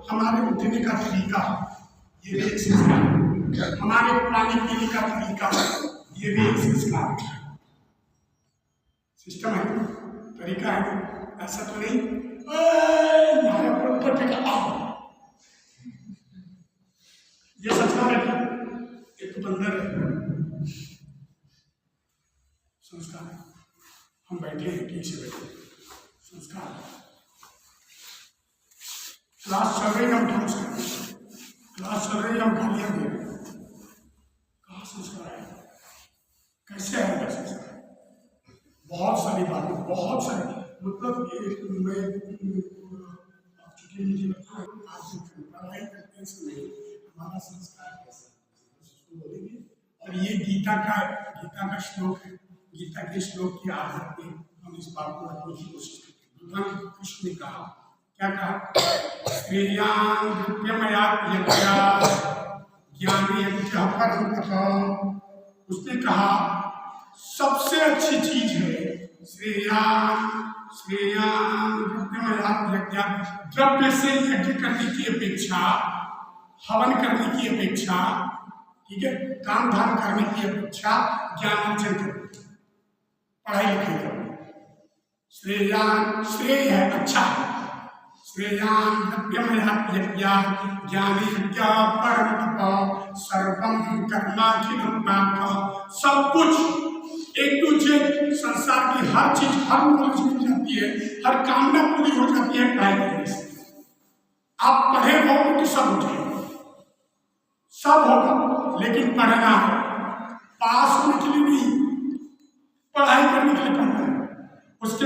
A: हमारे उठने का तरीका ये भी एक संस्कार, हमारे पानी पीने का तरीका ये भी एक संस्कार, सिस्टम है, तरीका है। ऐसा तो नहीं ये संस्कार है, एक बंदर है, संस्कार है। हम बैठे हैं, ठीक से बैठे, संस्कार है। क्लास चल रही है, हम डांस कर रहे हैं, क्लास चल रही है, हम गालियां दे रहे हैं, कहाँ संस्कार है? कैसे आएगा संस्कार? बहुत सारी बातें, बहुत सारी, मतलब ये मैं चूंकि मुझे लगता है पढ़ाई करते हैं नहीं, हमारा संस्कार कैसा उसको बोलेंगे। और ये गीता का श्लोक है, गीता के श्लोक के आधार पे हम इस बात को रखने की कोशिश करते हैं। भगवान कृष्ण ने कहा, क्या कहा? श्रेयान् विद्यमयात् यज्ञात् ज्ञाने यज्ञः परं तपः। उसने कहा सबसे अच्छी चीज है श्रेयान् विद्यमयात् यज्ञात्, द्रव्य से यज्ञ करने की अपेक्षा, हवन करने की अपेक्षा, ठीक है, काम धाम करने की अपेक्षा ज्ञान अर्जन करो, पढ़ाई लिखाई करो। श्रेय है अच्छा, श्रेयान् विद्यमयात् यज्ञात् ज्ञाने यज्ञः परं तपः सर्वं कर्माखिलं पार्थ। सब कुछ एक दूसरे संसार की हर चीज, हर नॉलेज मिल जाती है, हर कामना पूरी हो जाती है पढ़ाई करने से। आप पढ़े हो तो सब हो जाएगा, सब होगा, लेकिन पढ़ना है, पास होने के लिए नहीं, पढ़ाई करने के लिए पढ़ना है। उसके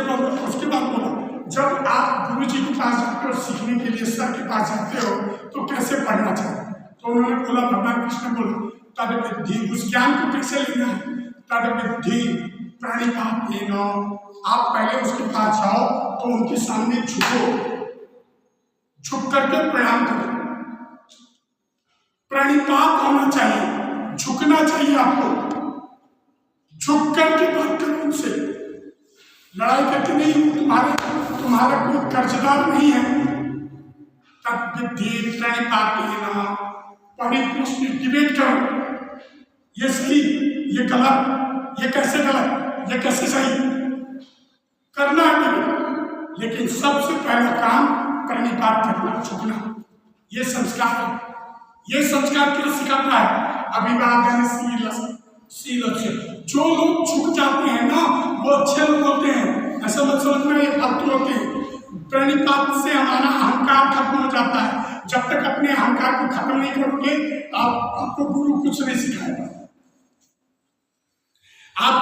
A: बाद बोला जब आप गुरु जी के पास जाते हो सीखने के लिए, सर के पास जाते हो तो कैसे पढ़ना चाहिए? तो उन्होंने बोला, भगवान कृष्ण बोला तद विद्धि, उस ज्ञान को कैसे लेना है? तद विद्धि प्रणिपातेन। आप पहले उसके पास जाओ तो उनके सामने झुको, झुक करके प्रणाम करो, प्रणिपात होना चाहिए, झुकना चाहिए आपको, झुक करके बात करो उनसे, लड़ाई करके नहीं। तुम्हारा कोई कर्जदार नहीं है। तद विद्धि प्रणिपातेन, परिप्रश्न डिबेट करो, ये सही, ये गलत, ये कैसे गलत, ये कैसे सही, करना है। लेकिन सबसे पहला काम प्रणिपात करना, झुकना, ये संस्कार है। ये संस्कार क्या सिखाता है? अभिवादन शील से। जो लोग झुक जाते हैं ना वो अच्छे लोग होते हैं, ऐसा मत समझना ये फालतू होते हैं। प्रणिपात से हमारा अहंकार खत्म हो जाता है। जब तक अपने अहंकार को खत्म नहीं करोगे आपको गुरु कुछ नहीं सिखाएगा। आप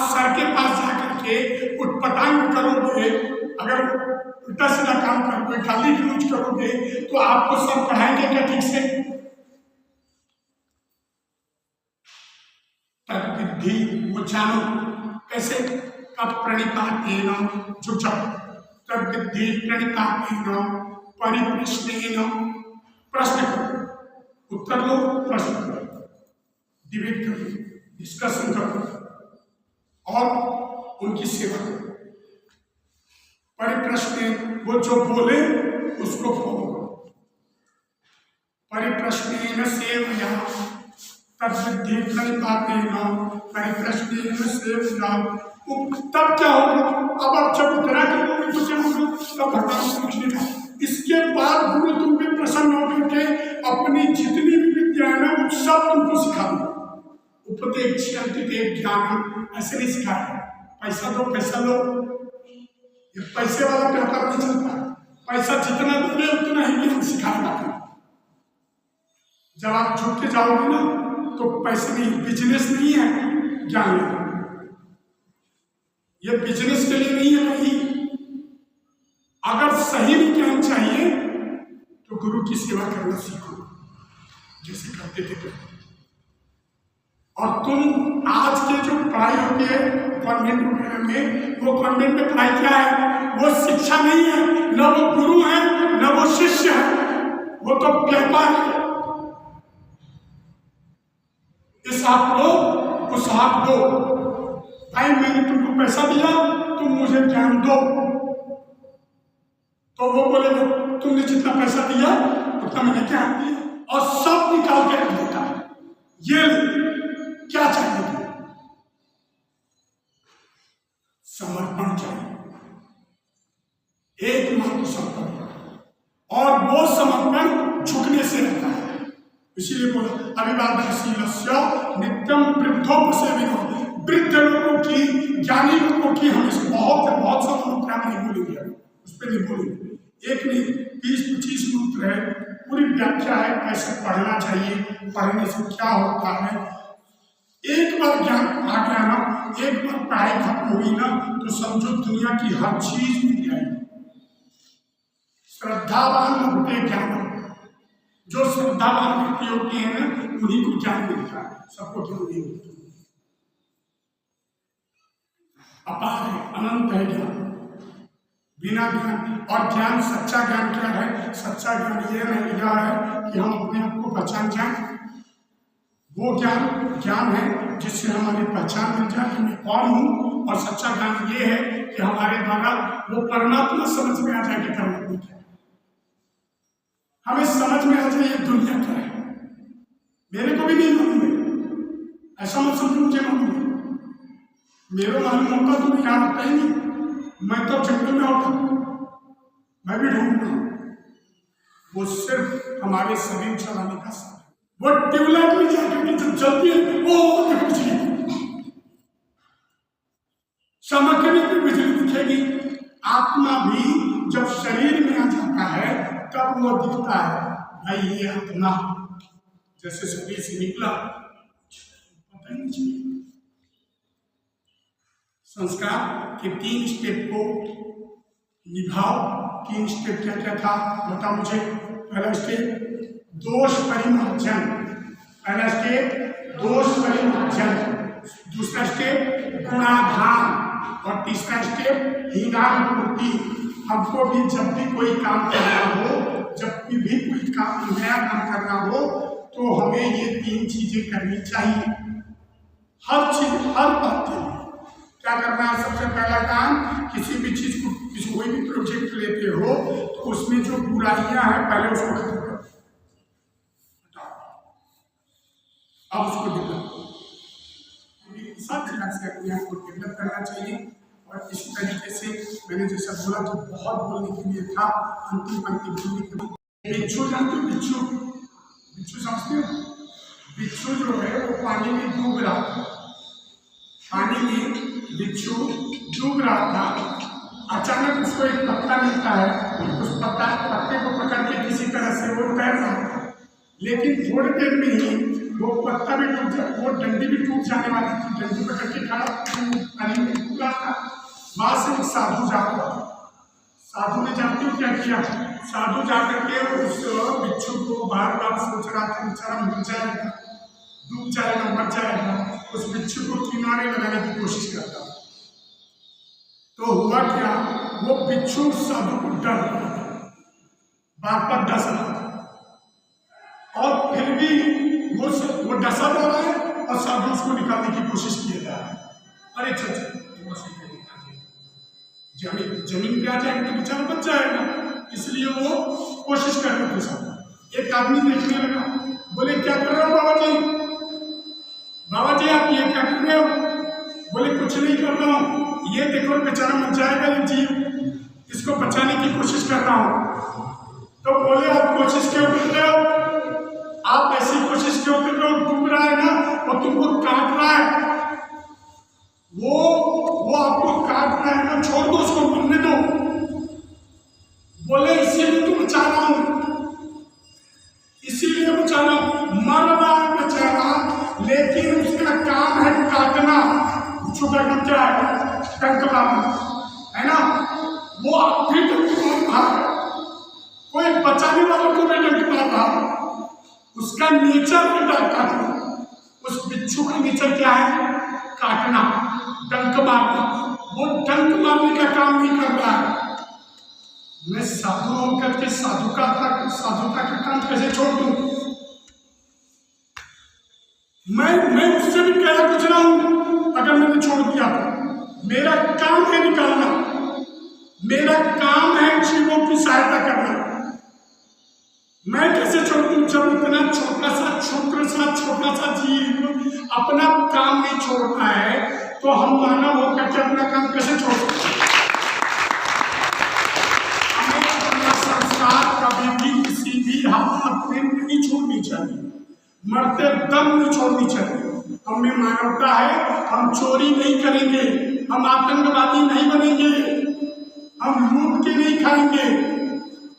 A: सर के पास जाकर के उटपटांग करोगे, अगर उल्टा सीधा काम करोगे, गाली गलौज करोगे तो आपको सर पढ़ाएंगे क्या ठीक से? तद विद्धि, वो जानो कैसे? तब प्रणिपातेन, झुक जाओ, तद विद्धि प्रणिपातेन परिप्रश्नेन, प्रश्न करो, उत्तर लो, प्रश्न करो, डिबेट करो, डिस्कशन करो और उनकी सेवा करो। परिप्रश्न, वो जो बोले उसको फॉलो करो। परिप्रश्नेन सेवया, तद्विद्धि प्रणिपातेन परिप्रश्नेन सेव्याम। तब क्या होगा? अब जब उतरा के बोले तो क्या होगा? तब भगवान श्री कृष्ण ने कहा इसके बाद गुरु तुम पे प्रसन्न होकर के अपनी जितनी भी विद्या है ना वो सब तुमको सिखा दो। उपदेश ज्ञान ऐसे नहीं सिखाया पैसा दो पैसा लो, ये पैसे वाला व्यापार नहीं चलता। पैसा जितना दोगे उतना ही ज्ञान सिखाएगा। जब आप झुक के जाओगे ना तो पैसे नहीं, बिजनेस नहीं है ज्ञान लेना, ये बिजनेस के लिए नहीं है भाई। अगर सही में ज्ञान चाहिए तो गुरु की सेवा करना सीखो जैसे करते थे पहले। और तुम आज के जो पढ़ाई होती है कॉन्वेंट वगैरह में, वो कॉन्वेंट में पढ़ाई क्या है? वो शिक्षा नहीं है, न वो गुरु है न वो शिष्य है, वो तो व्यापार है। इस हाथ लो उस हाथ दो, भाई मैंने तुमको पैसा दिया तुम मुझे ज्ञान दो, तो वो बोलेगा तुमने जितना पैसा दिया उतना मैंने ज्ञान दिया, और सब निकाल के रख देता है। ये क्या चाहिए तुम्हें? समर्पण चाहिए, एकमात्र समर्पण, और वो समर्पण झुकने से रहता है। इसीलिए बोला अभिवादनशीलस्य नित्यम वृद्धोपसेविनो। वृद्ध लोगों की, ज्ञानी लोगों की हमेशा बहुत सारे मंत्र हम नहीं बोलेंगे, उस पर नहीं बोलेंगे, एक नहीं 20-25 मंत्र है, पूरी व्याख्या है कैसे पढ़ना चाहिए, पढ़ने से क्या होता है। एक बार ज्ञान आ गया ना, एक बार पढ़ाई खत्म हुई ना, तो समझो दुनिया की हर चीज मिल जाएगी। श्रद्धावान होते ज्ञान, जो श्रद्धावान व्यक्ति होते हैं ना उन्हीं को ज्ञान मिलता है, सबको ज्ञान नहीं मिलता। अपार है, अनंत है ज्ञान, बिना ज्ञान। और ज्ञान, सच्चा ज्ञान क्या है? सच्चा ज्ञान यह है कि हम अपने आप को पहचान जाए। वो ज्ञान है जिससे हमारी पहचान मिल जाए कि मैं कौन हूँ। और सच्चा ज्ञान ये है कि हमारे द्वारा वो परमात्मा समझ में आ जाए कि परमात्मा क्या है, हमें समझ में आ जाए ये दुनिया क्या है। मेरे को भी नहीं मालूम है, ऐसा मत समझो मुझे मालूम है, मेरे मालूम होता तो मैं यहाँ होता ही नहीं, मैं तो जंगल में होता, मैं भी ढूंढ रहा हूँ। वो सिर्फ हमारे शरीर चलाने का साधन, वो ट्यूबलाइट में जाकर के जब जलती है वो बिजली, चमकने की बिजली दिखेगी। आत्मा भी जब शरीर में आ जाता है तब वो दिखता है, भाई ये आत्मा जैसे शरीर से निकला पता ही नहीं चला। संस्कार के 3 स्टेप को निभाओ। 3 स्टेप क्या क्या था बता मुझे। पहला स्टेप दोष परिमार्जन, पहला स्टेप दोष परिमार्जन, दूसरा स्टेप गुणाधान, और तीसरा स्टेप हीनानुपूर्ति। हमको भी जब भी कोई काम करना हो, जब भी कोई काम नया काम करना हो तो हमें ये 3 चीजें करनी चाहिए। हर चीज, हर बात के लिए क्या करना है? सबसे पहला काम, किसी भी चीज को, कोई भी प्रोजेक्ट लेते हो तो उसमें जो बुराइयां हैं पहले उसको खत्म करो, अब उसको डेवलप से अपने आप को डेवलप करना चाहिए। और इसी तरीके से मैंने जैसा बोला कि बहुत बोलने के लिए था, अंतिम पंक्ति बोलने के लिए। बिच्छू जानते हो? बिच्छू, बिच्छू समझते हो? बिच्छू जो है वो पानी में डूब रहा था, पानी में बिच्छू डूब रहा था। अचानक उसको एक पत्ता मिलता है, उस पत्ते को पकड़ के किसी तरह से वो तैर रहा था, लेकिन थोड़ी देर में ही वो पत्ता भी टूट जाए, वो डंडी भी टूट जाने वाली थी, डंडी पकड़ के खड़ा पानी में डूब रहा था। वहां से एक साधु जा रहा था। साधु ने जानते हो क्या किया? साधु जाकर के उस बिच्छू को बार बार सोच रहा था बेचारा मर जाएगा, डूब जाएगा, मर जाएगा, उस बिच्छू को किनारे लगाने की कोशिश करता। तो हुआ क्या, वो बिच्छू साधु को डर रहा था, बार बार डस रहा था, और फिर भी वो डसा जा रहा है और साधु उसको निकालने की कोशिश किया जा रहा है। अरे जमीन पे आ जाएगा तो बेचारा बच जाएगा, इसलिए वो कोशिश कर रहे थे। साधु एक आदमी देखने लगा, बोले क्या कर रहे हो बाबा जी? बाबा जी आप ये क्या कर रहे हो? बोले कुछ नहीं कर रहा हूँ, ये देखो बेचारा मर जाएगा ये जीव, इसको बचाने की कोशिश कर रहा हूँ। तो बोले आप कोशिश क्यों कर रहे हो? आप ऐसी कोशिश क्यों कर रहे हो? डूब रहा है ना, वो तुमको काट रहा है, वो आपको काट रहा है ना, छोड़ दो उसको, मरने दो। बोले इसीलिए तो बचा रहा हूं, इसीलिए बचा रहा हूं। मर रहा है बेचारा, लेकिन उसका काम है काटना। उसका काम क्या है? डंक मारना, है ना? वो आप भी डंक मार रहा है, कोई बचाने वालों को भी डंक मार रहा है। उसका नेचर है काटना। उस बिच्छू का नेचर क्या है? काटना, डंक मारना। वो डंक मारने का काम नहीं कर रहा है। मैं साधु होकर के साधुता का काम कैसे छोड़ दूं? मैं उससे भी कह कुछ ना हूं अगर मैंने छोड़ दिया तो। मेरा काम है निकालना, मेरा काम है जीवों की सहायता करना। मैं कैसे छोड़ दूं जब इतना छोटा सा जीव अपना काम नहीं छोड़ रहा है, तो हम मानव होकर के अपना काम कैसे छोड़ सकते हैं? हमें अपना संस्कार कभी भी किसी भी हालत में नहीं छोड़नी चाहिए, मरते दम नहीं छोड़नी चाहिए। हमें मानवता है, हम चोरी नहीं करेंगे, हम आतंकवादी नहीं बनेंगे, हम लूट के नहीं खाएंगे,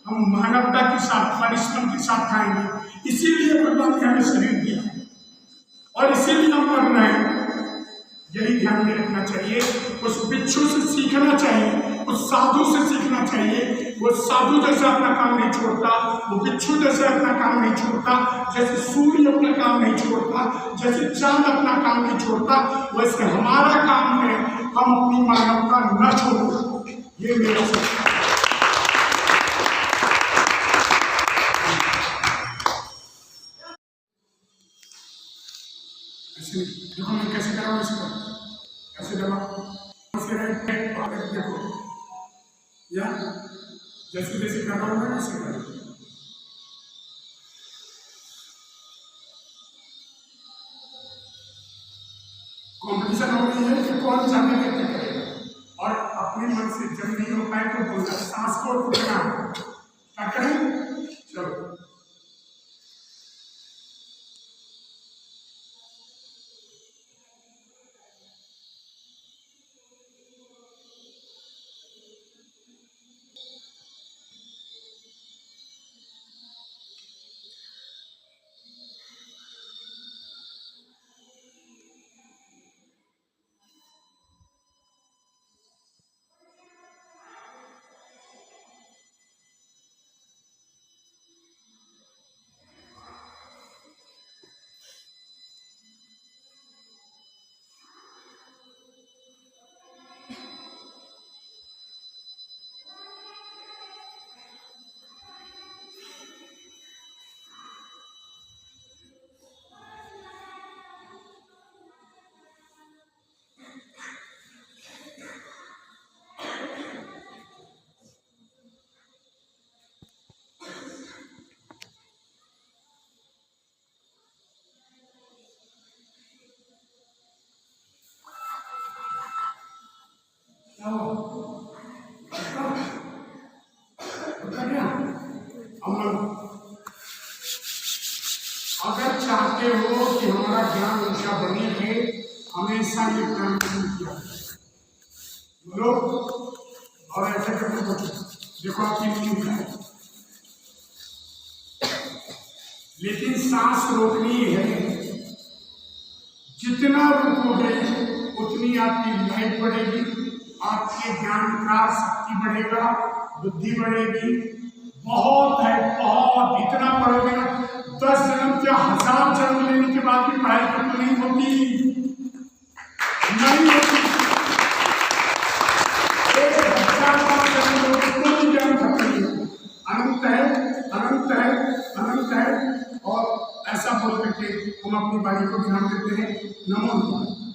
A: हम मानवता के साथ परिश्रम के साथ खाएंगे। इसीलिए भगवान ने हमें शरीर दिया है और इसीलिए हम कर रहे हैं। यही ध्यान में रखना चाहिए। उस बिच्छू से सीखना चाहिए, उस साधु से सीखना चाहिए। वो साधु जैसे अपना काम नहीं छोड़ता, वो बिच्छू जैसे अपना काम नहीं छोड़ता, जैसे सूर्य अपना काम नहीं छोड़ता, जैसे चांद अपना काम नहीं छोड़ता, वैसे हमारा काम है हम अपनी मानवता न छोड़ें। ये मेरा सत्य है। देखो मैं कैसे कर रहा हूँ इसको, ऐसे दबाओ, देखो या जैसे जैसे कर रहा हूँ मैं वैसे कर रहा हूँ। कॉम्पिटिशन हो रही है कि कौन ज्यादा देर तक करेगा, और अपने मन से जब नहीं हो पाए तो बोलना, सांस को रुकना, क्या करें? चलो अगर चाहते हो कि हमारा ज्ञान ऊंचा बने रहे, हमेशा ये प्राणायाम किया बोलो, और ऐसे करके बोलो। देखो आपकी नींद है, लेकिन सांस रोकनी है। जितना रुकोगे उतनी आपकी लाइफ बढ़ेगी, आपके ज्ञान का शक्ति बढ़ेगा, बुद्धि बढ़ेगी। बहुत है, बहुत, इतना पढ़ोगे ना 10 जन्म क्या 1000 जन्म लेने के बाद भी पढ़ाई खत्म नहीं होती, नहीं होती। एक 1000 जन्म लोगे तो भी ज्ञान खत्म नहीं होगा। अनंत है, अनंत है, अनंत है। और ऐसा बोल करके हम अपनी वाणी को ध्यान देते हैं। नमो नमः।